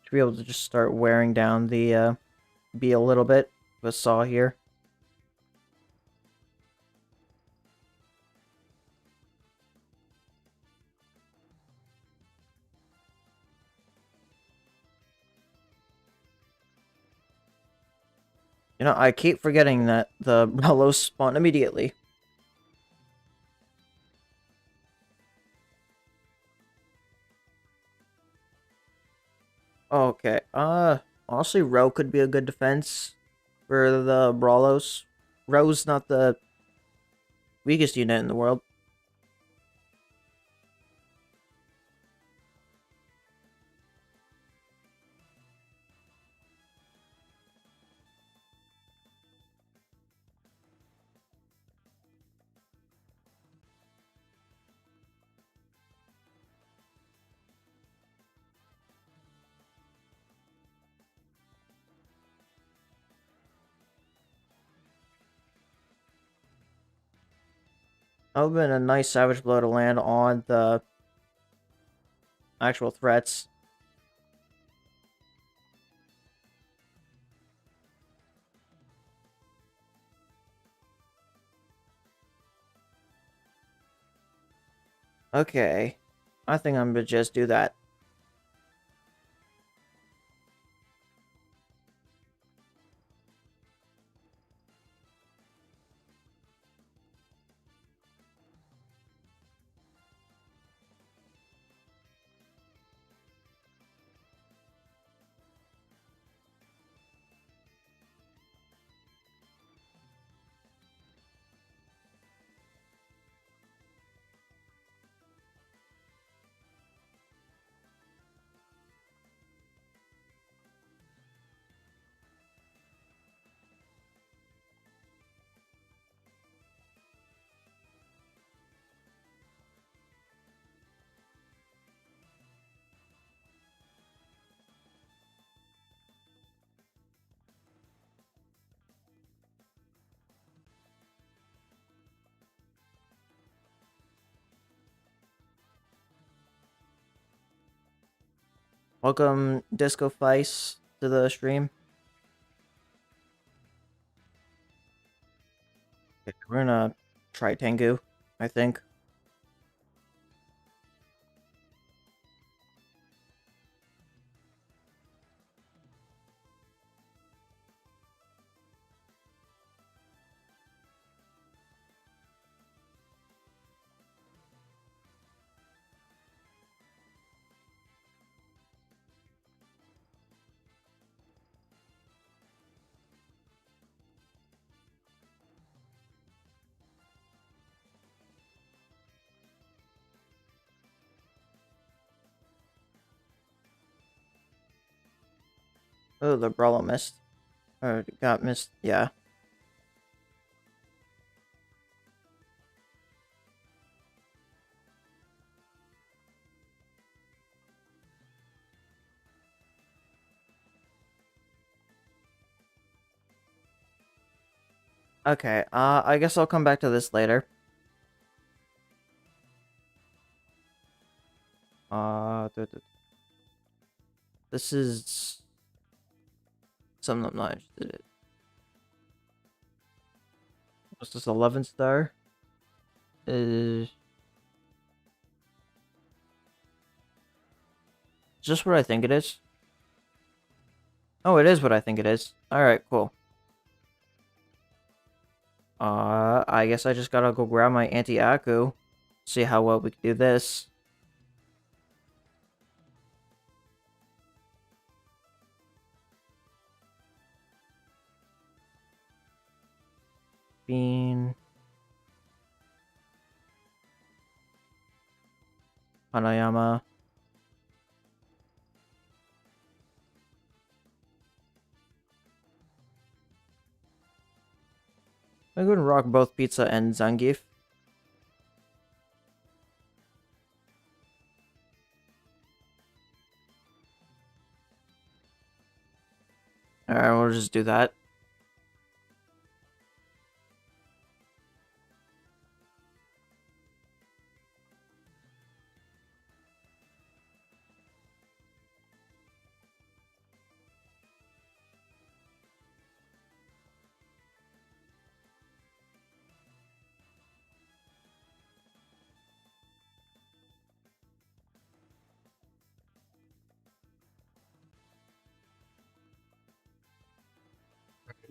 Speaker 1: Should be able to just start wearing down the bee a little bit with Saw here. You know, I keep forgetting that the Rellos spawn immediately. Okay, honestly, Ro could be a good defense for the Brawlos. Ro's not the weakest unit in the world. That would have been a nice Savage Blow to land on the actual threats. Okay, I think I'm gonna just do that. Welcome, Disco Feist, to the stream. Okay, we're gonna try Tengu, I think. Oh, the Brawler missed. Or got missed, yeah. Okay, I guess I'll come back to this later. This is something I'm not interested in. What's this, 11 star? Is just what I think it is. Oh, it is what I think it is. Alright, cool. I guess I just gotta go grab my anti-Aku. See how well we can do this. Bean. Hanayama. I'm gonna rock both Pizza and Zangief. Alright, we'll just do that.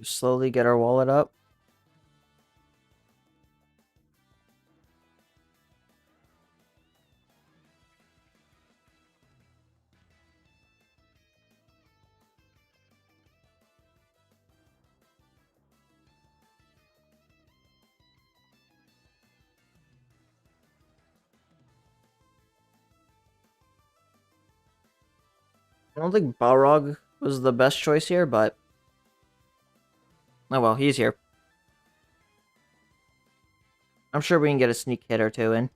Speaker 1: Slowly get our wallet up. I don't think Balrog was the best choice here, but... Oh well, he's here. I'm sure we can get a sneak hit or two in.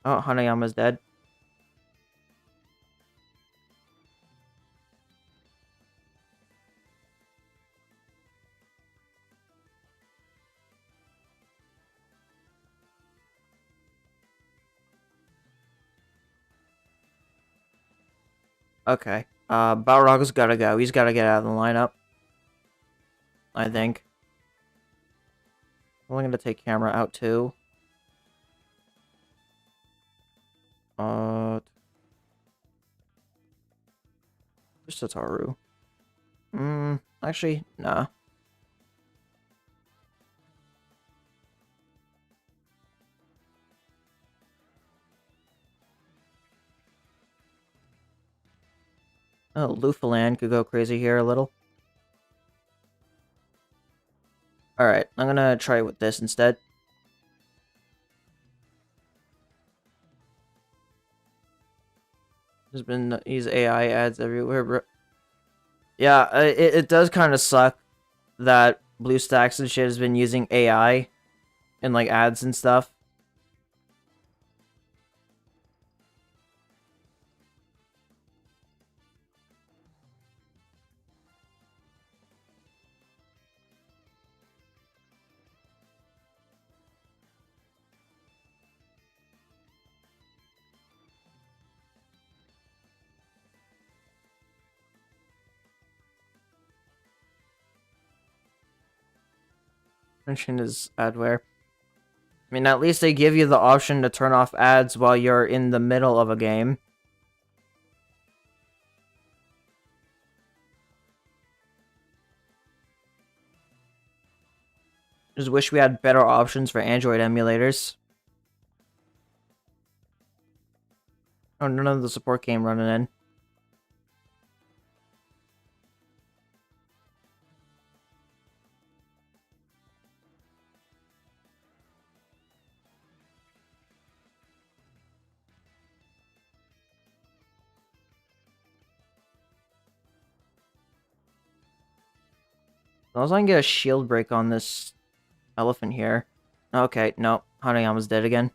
Speaker 1: Oh, Hanayama's dead. Okay. Balrog's gotta go. He's gotta get out of the lineup. I think. I'm gonna take camera out too. Where's Satoru? Actually, nah. Oh, Lufalan could go crazy here a little. Alright, I'm gonna try with this instead. There's been these AI ads everywhere, bro. Yeah, it does kind of suck that BlueStacks and shit has been using AI in like ads and stuff. Mention is adware. I mean, at least they give you the option to turn off ads while you're in the middle of a game. Just wish we had better options for Android emulators. Oh, none of the support came running in. As long as I can get a shield break on this elephant here. Okay, no. Hanayama's dead again.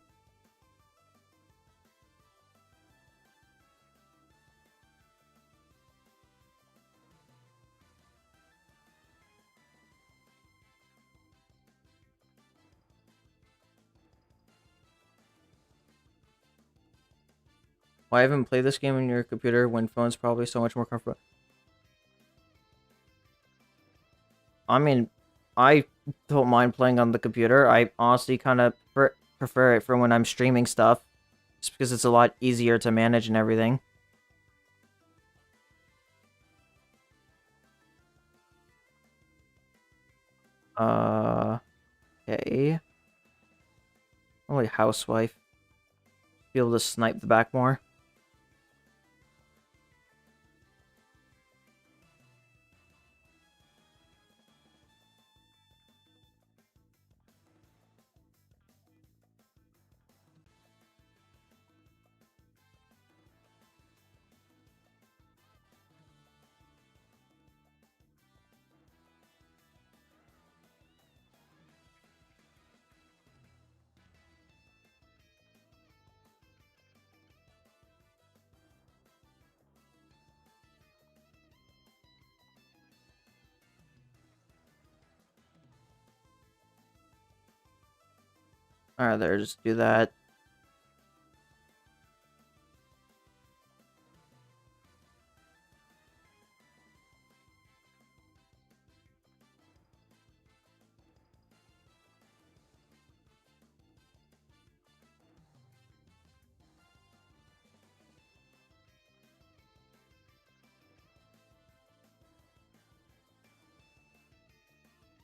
Speaker 1: Why even play this game on your computer when phone's probably so much more comfortable? I mean, I don't mind playing on the computer. I honestly kind of prefer it for when I'm streaming stuff. Just because it's a lot easier to manage and everything. Okay. Only housewife. Be able to snipe the back more. Alright, there, just do that.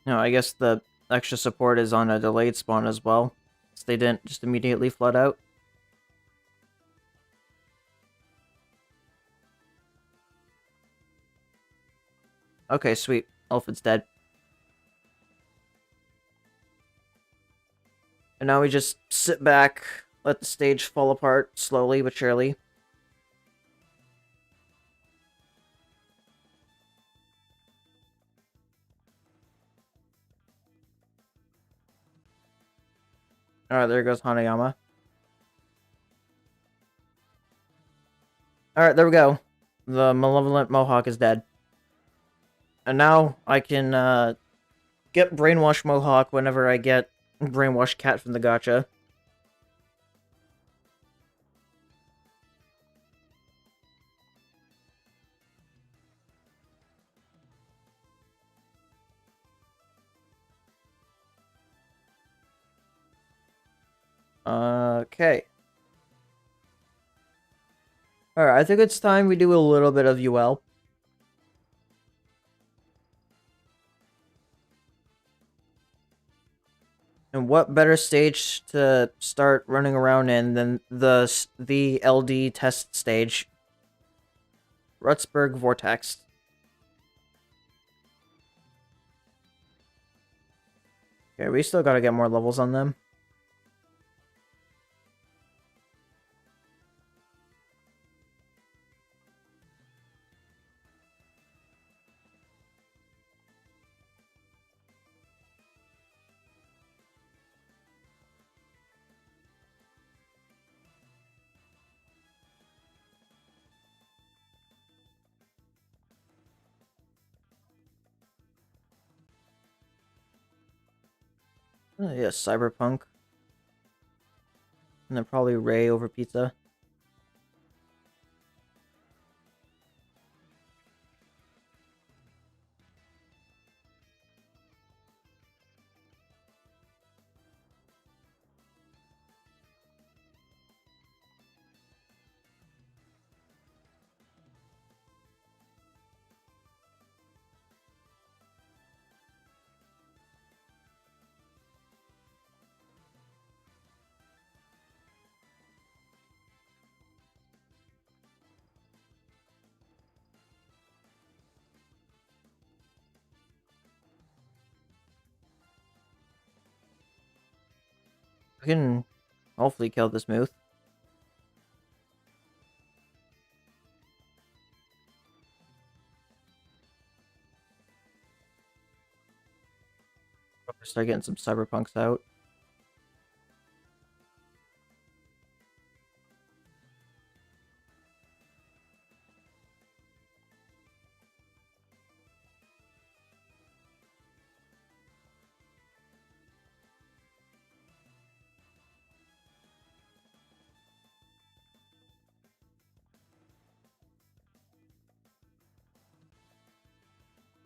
Speaker 1: No, I guess the extra support is on a delayed spawn as well. So they didn't just immediately flood out. Okay, sweet. Elephant's dead. And now we just sit back, let the stage fall apart slowly but surely. Alright, there goes Hanayama. Alright, there we go. The malevolent Mohawk is dead. And now I can get Brainwash Mohawk whenever I get Brainwash Cat from the gacha. Okay. Alright, I think it's time we do a little bit of UL. And what better stage to start running around in than the LD test stage? Rutzberg Vortex. Okay, we still gotta get more levels on them. Yeah, Cyberpunk. And then probably Ray over pizza. We can hopefully kill this Muth. Start getting some cyberpunks out.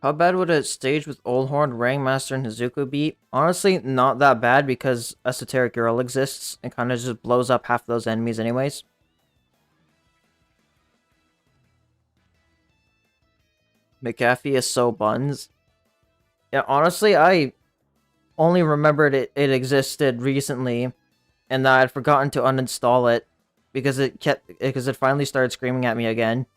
Speaker 1: How bad would a stage with Old Horn, Rangmaster, and Hazuko be? Honestly, not that bad because Esoteric Girl exists and kind of just blows up half those enemies anyways. McAfee is so buns. Yeah, honestly, I only remembered it existed recently and that I'd forgotten to uninstall it because it finally started screaming at me again.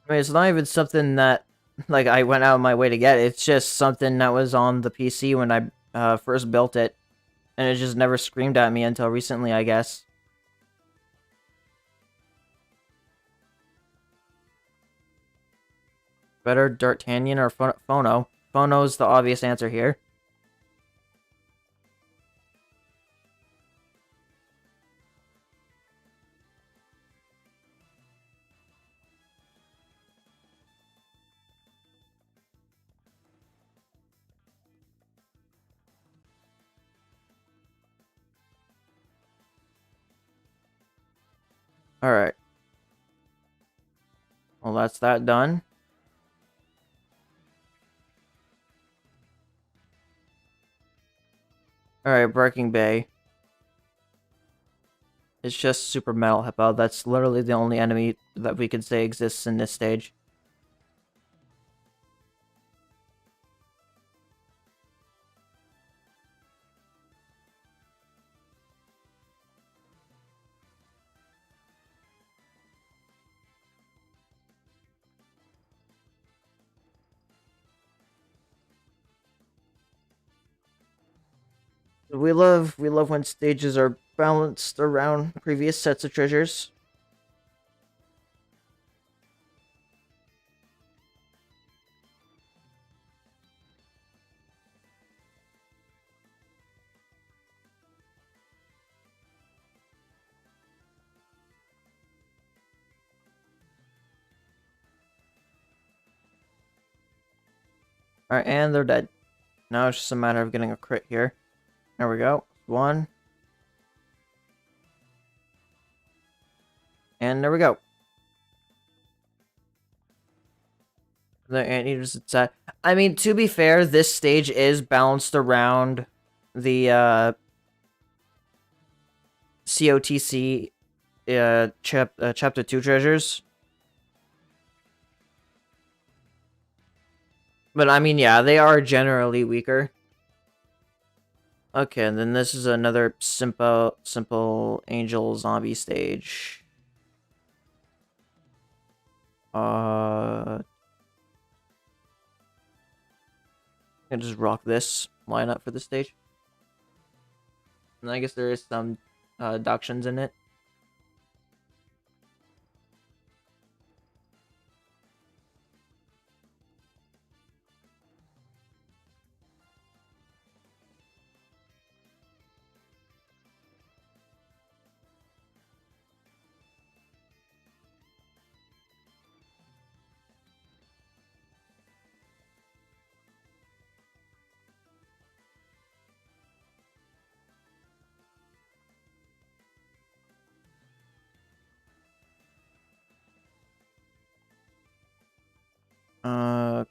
Speaker 1: I mean, it's not even something that like I went out of my way to get. It's just something that was on the PC when I first built it, and it just never screamed at me until recently, I guess. Better D'Artagnan or Phono? Phono's the obvious answer here. Alright. Well, that's that done. Alright, Breaking Bay. It's just Super Metal Hippo. That's literally the only enemy that we can say exists in this stage. We love when stages are balanced around previous sets of treasures. Alright, and they're dead. Now it's just a matter of getting a crit here. There we go. One. And there we go. The anteaters attack. I mean, to be fair, this stage is balanced around the COTC chapter 2 treasures. But I mean, yeah, they are generally weaker. Okay, and then this is another simple angel zombie stage. I can just rock this lineup for the stage. And I guess there is some deductions in it.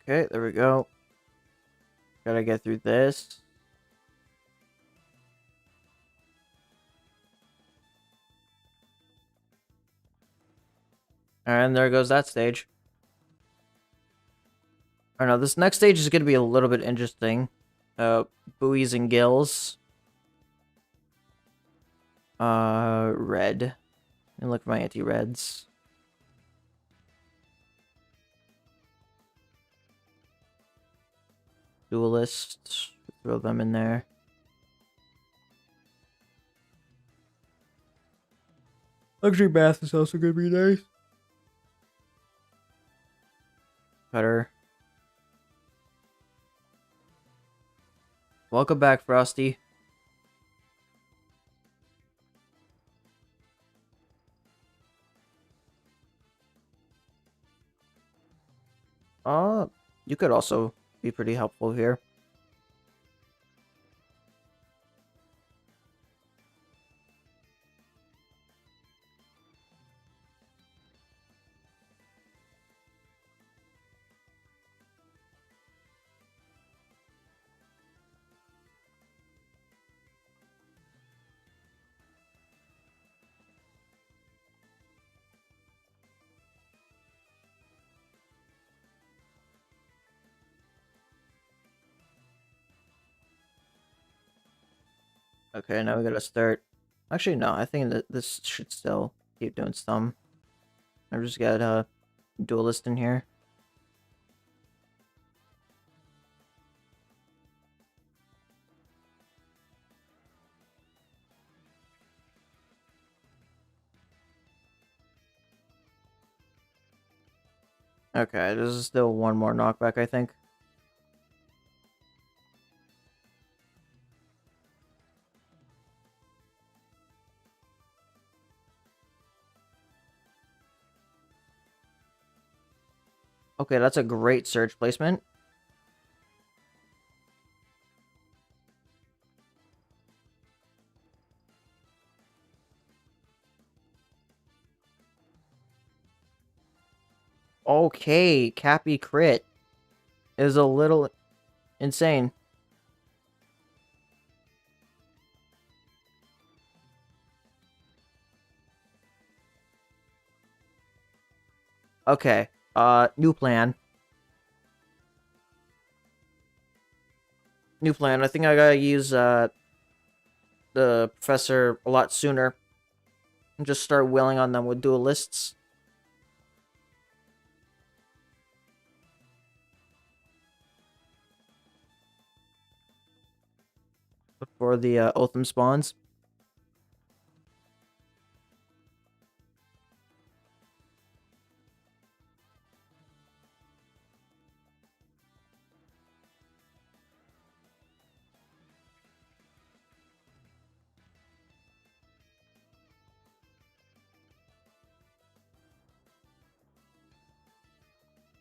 Speaker 1: Okay, there we go. Gotta get through this. And there goes that stage. I don't know, this next stage is going to be a little bit interesting. Buoys and gills. Red. And look for my anti-reds. Duelist. Throw them in there. Luxury bath is also going to be nice. Cutter. Welcome back, Frosty. You could also be pretty helpful here. Okay, now we gotta start. Actually, no, I think that this should still keep doing some. I just got a duelist in here. Okay, there's still one more knockback, I think. Okay, that's a great surge placement. Okay, Cappy crit is a little insane. Okay, new plan. New plan. I think I gotta use, the professor a lot sooner. And just start willing on them with duelists. Before the, Otham spawns.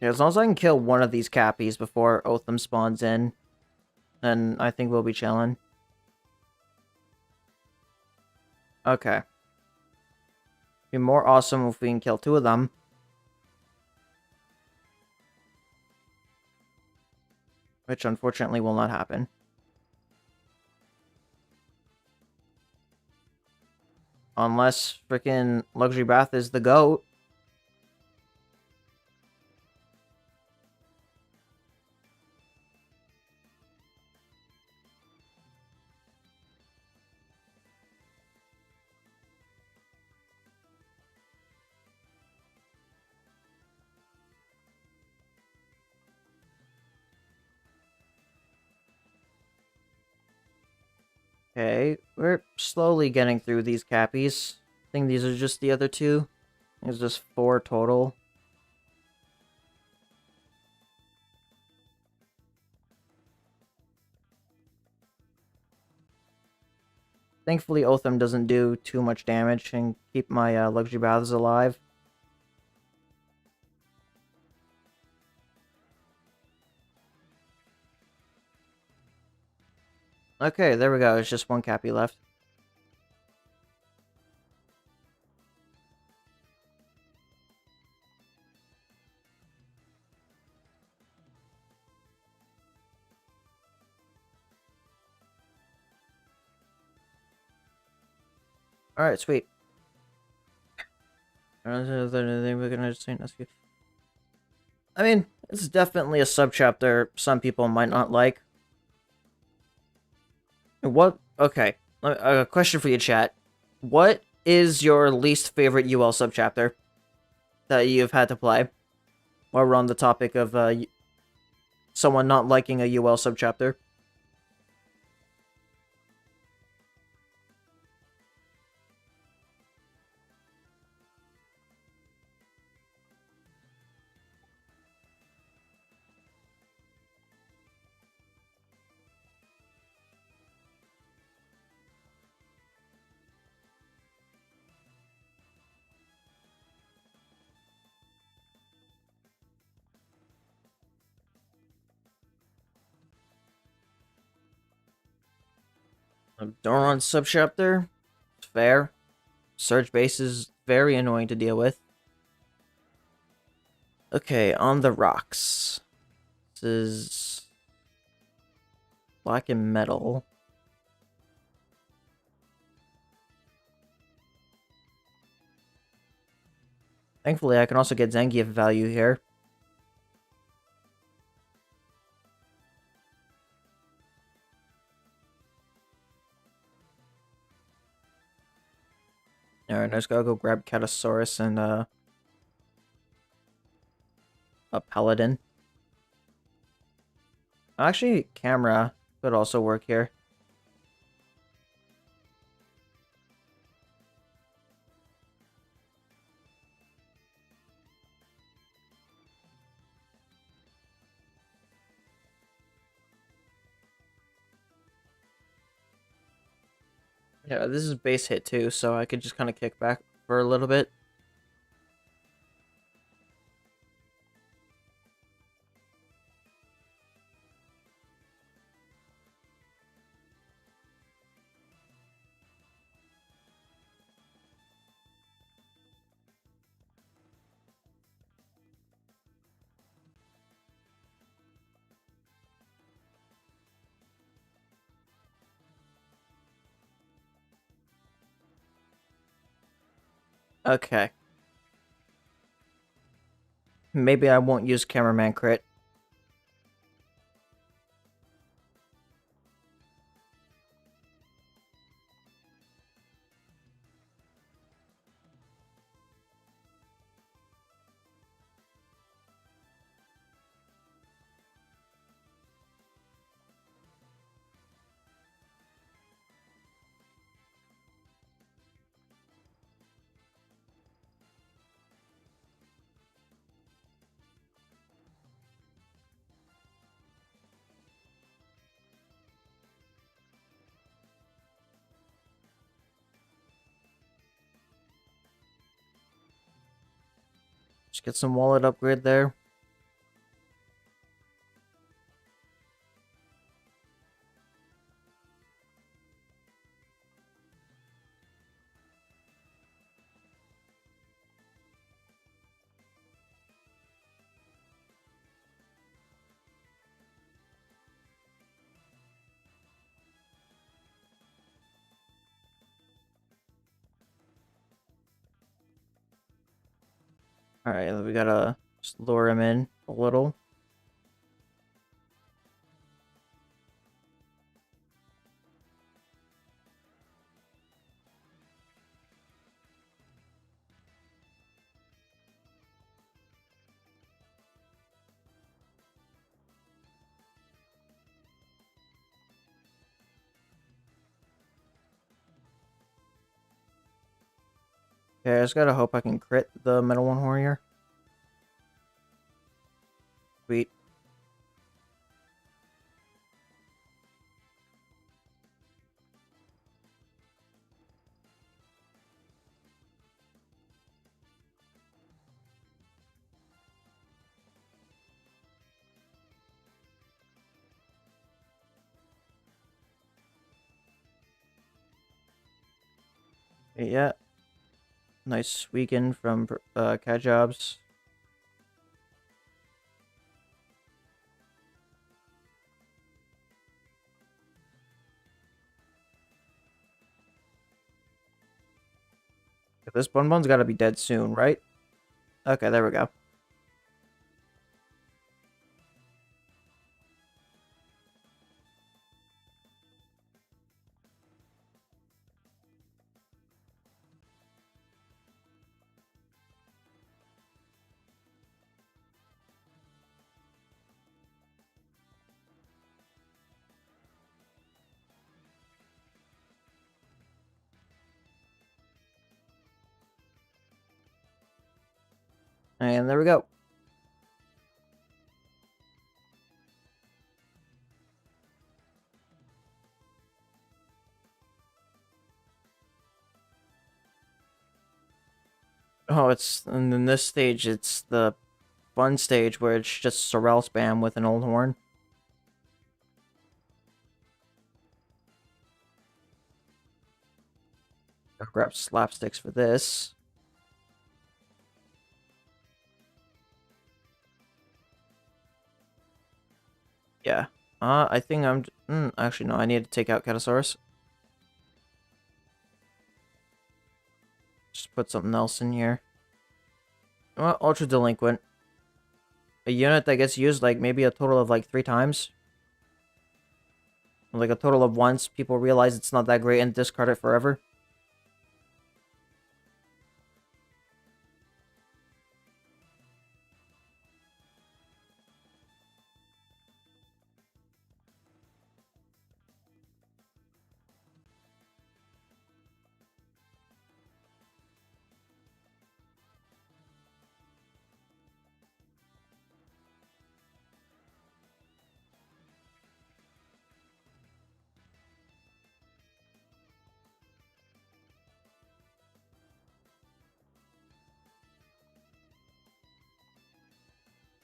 Speaker 1: Yeah, as long as I can kill one of these Cappies before Otham spawns in, then I think we'll be chilling. Okay. Be more awesome if we can kill two of them. Which unfortunately will not happen. Unless freaking Luxury Bath is the GOAT. Okay, we're slowly getting through these Cappies. I think these are just the other two. There's just 4 total. Thankfully, Otham doesn't do too much damage and keep my Luxury Baths alive. Okay, there we go. There's just one Cappy left. Alright, sweet. I mean, It's definitely a subchapter some people might not like. What? Okay. A question for you, chat. What is your least favorite UL subchapter that you've had to play? While we're on the topic of someone not liking a UL subchapter. Doron subchapter. It's fair. Surge base is very annoying to deal with. Okay, on the rocks. This is black and metal. Thankfully, I can also get Zangief value here. Alright, I just gotta go grab Catasaurus and a Paladin. Actually, camera could also work here. Yeah, this is base hit too, so I could just kind of kick back for a little bit. Okay. Maybe I won't use cameraman crit. Just get some wallet upgrade there. Alright, we gotta just lure him in a little. Okay, I just gotta hope I can crit the Metal One Warrior. Sweet. Yeah. Nice weekend from Cat Jobs. This Bonbon's gotta be dead soon, right? Okay, there we go. And there we go. Oh, and in this stage, it's the fun stage where it's just Sorrel spam with an old horn. I'll grab slapsticks for this. Yeah. I think actually, no, I need to take out Catasaurus. Just put something else in here. Well, Ultra Delinquent. A unit that gets used, like, maybe a total of, like, 3 times. Like, a total of once. People realize it's not that great and discard it forever.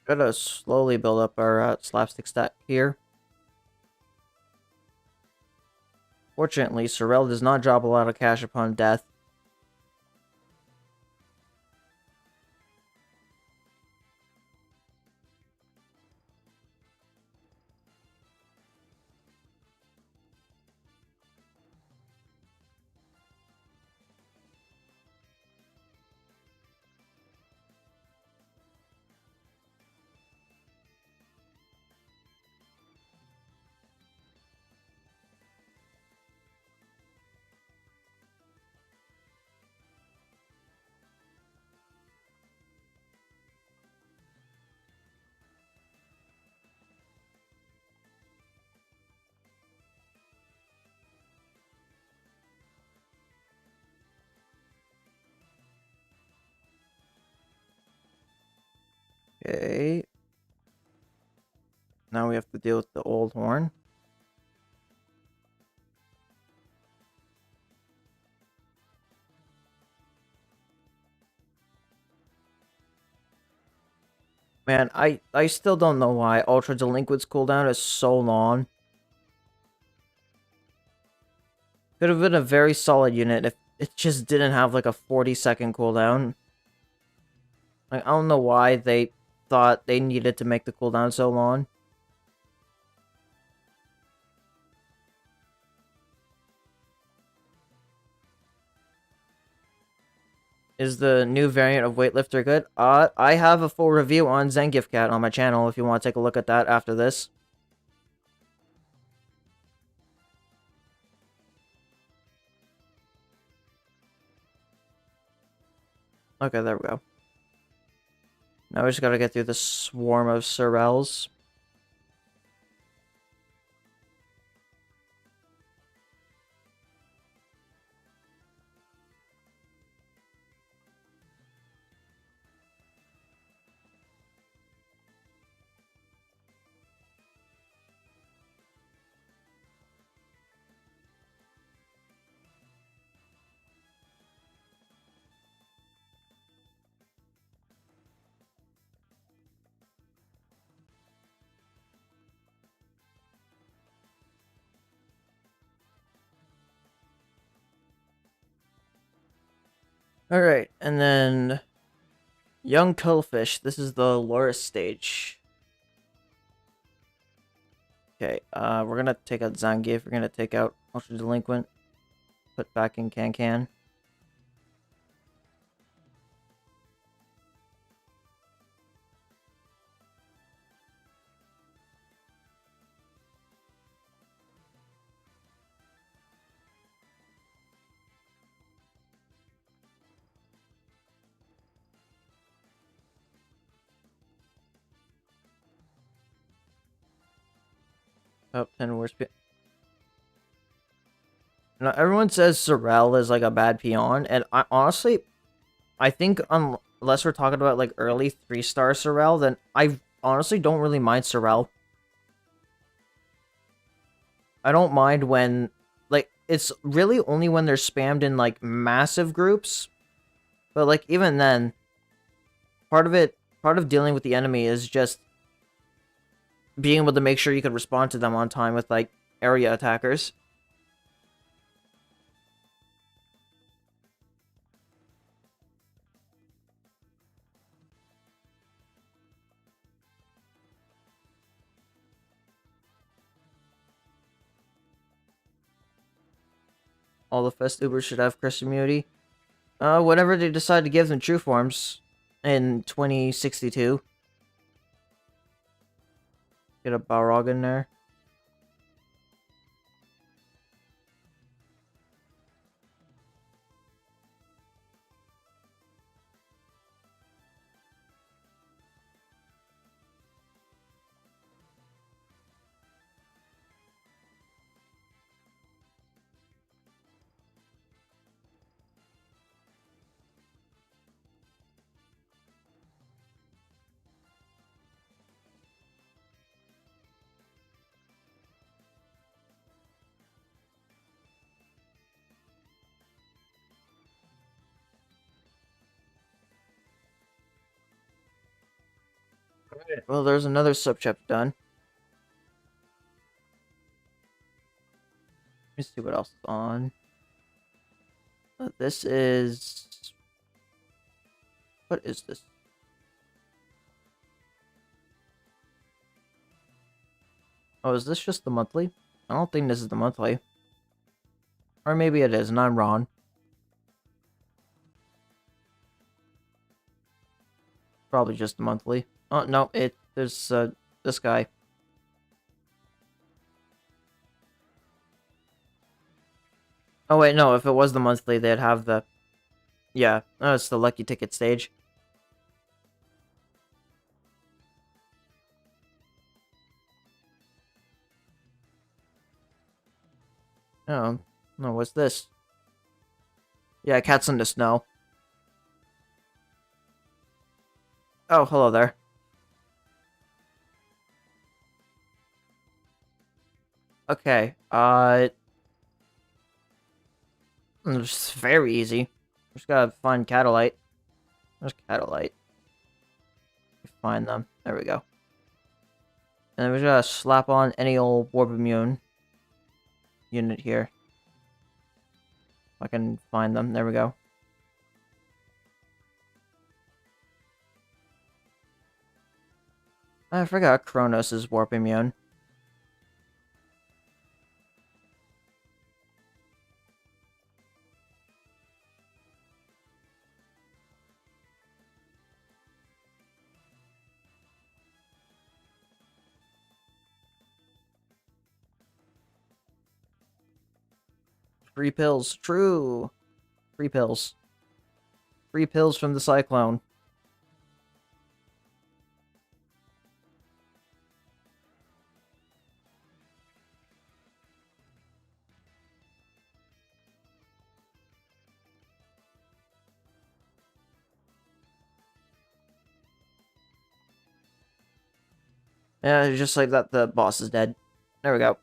Speaker 1: Gotta slowly build up our slapstick stack here. Fortunately, Sorrel does not drop a lot of cash upon death. Okay. Now we have to deal with the old horn. Man, I still don't know why Ultra Delinquent's cooldown is so long. Could have been a very solid unit if it just didn't have like a 40-second cooldown. Like, I don't know why they thought they needed to make the cooldown so long. Is the new variant of Weightlifter good? I have a full review on Zangief Cat on my channel if you want to take a look at that after this. Okay, there we go. Now we just gotta get through the swarm of Sorrels. Alright, and then Young Cuttlefish. This is the Loris stage. Okay, we're gonna take out Zangief. We're gonna take out Ultra Delinquent. Put back in Can. Oh, 10 worst. Now, everyone says Sorrel is like a bad peon, and I honestly, I think unless we're talking about like early 3-star Sorrel, then I honestly don't really mind Sorrel. I don't mind when, like, it's really only when they're spammed in like massive groups. But like even then, part of dealing with the enemy is just being able to make sure you can respond to them on time with like area attackers. All the Festubers should have crest immunity. Whenever they decide to give them true forms in 2062. Get a Balrog in there. Alright, well, there's another sub-chapter done. Let me see what else is on. This is... What is this? Oh, is this just the monthly? I don't think this is the monthly. Or maybe it is, and I'm wrong. Probably just the monthly. Oh, no, there's, this guy. Oh, wait, no, if it was the monthly, they'd have the... Yeah, oh, it's the lucky ticket stage. Oh, no, what's this? Yeah, cats in the snow. Oh, hello there. Okay, it's very easy. Just gotta find Catalite. There's Catalite. Find them. There we go. And then we just gotta slap on any old Warp Immune unit here. If I can find them. There we go. I forgot Kronos is Warp Immune. Free pills. True. Free pills. Free pills from the Cyclone. Yeah, just like that, the boss is dead. There we go.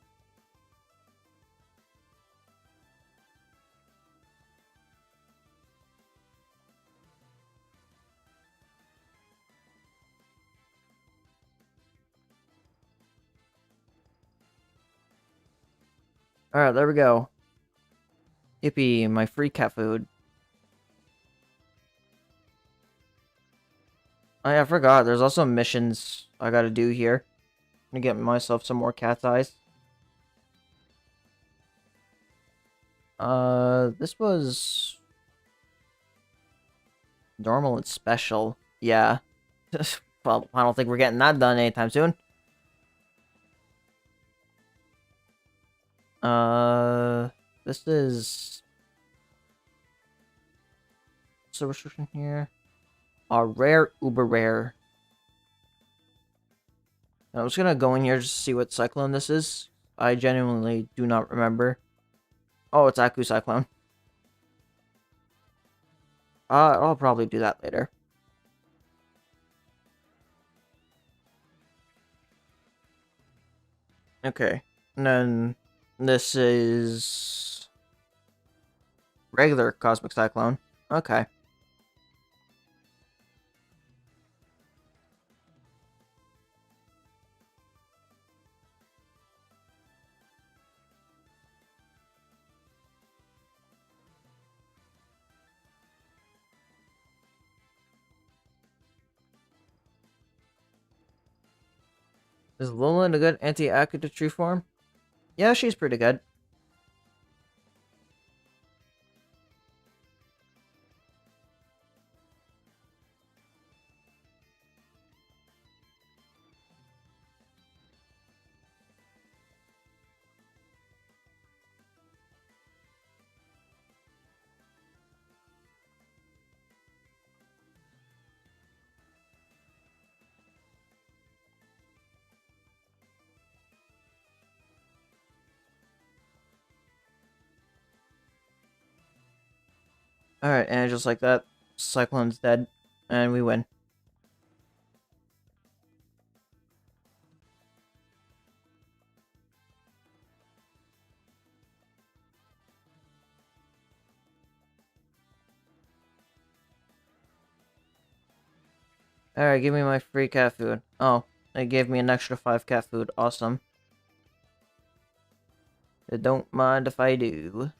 Speaker 1: Alright, there we go. Yippee, my free cat food. Oh yeah, I forgot. There's also missions I gotta do here. I'm gonna get myself some more cat's eyes. This was... normal and special. Yeah. Well, I don't think we're getting that done anytime soon. This is... what's the restriction here? Rare, uber rare. I'm just gonna go in here just to see what cyclone this is. I genuinely do not remember. Oh, it's Aku Cyclone. I'll probably do that later. Okay. And then this is regular Cosmic Cyclone. Okay. Is Lola a good anti-Akita true form? Yeah, she's pretty good. Alright, and just like that, Cyclone's dead, and we win. Alright, give me my free cat food. Oh, they gave me an extra 5 cat food. Awesome. I don't mind if I do.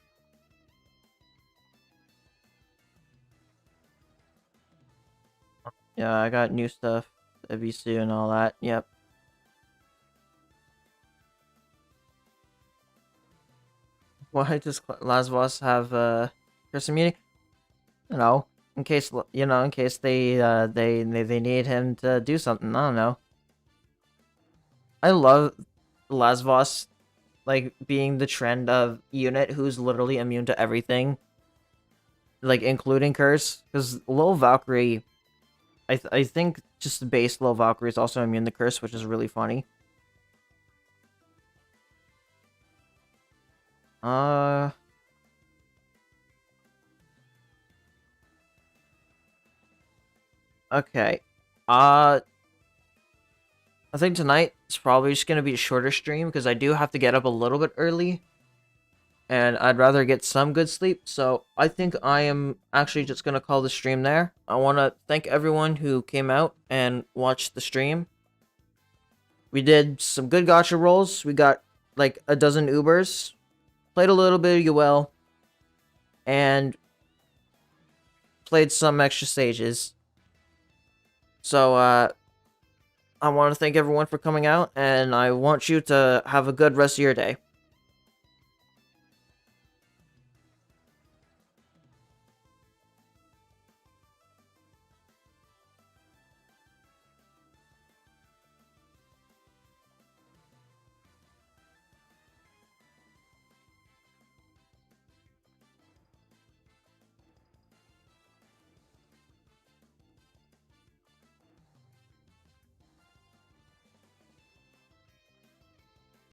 Speaker 1: Yeah, I got new stuff. WC and all that. Yep. Why does Lazvos have Curse immunity? You know, in case in case they need him to do something. I don't know. I love Lazvos like being the trend of unit who's literally immune to everything, like including curse. Because Lil Valkyrie, I think just the base Lil Valkyrie is also immune to curse, which is really funny. Uh. Okay. Uh, I think tonight is probably just gonna be a shorter stream because I do have to get up a little bit early, and I'd rather get some good sleep. So I think I am actually just gonna call the stream there. I want to thank everyone who came out and watched the stream. We did some good gacha rolls. We got like a dozen Ubers, played a little bit of UL, and played some extra stages. So I want to thank everyone for coming out, and I want you to have a good rest of your day.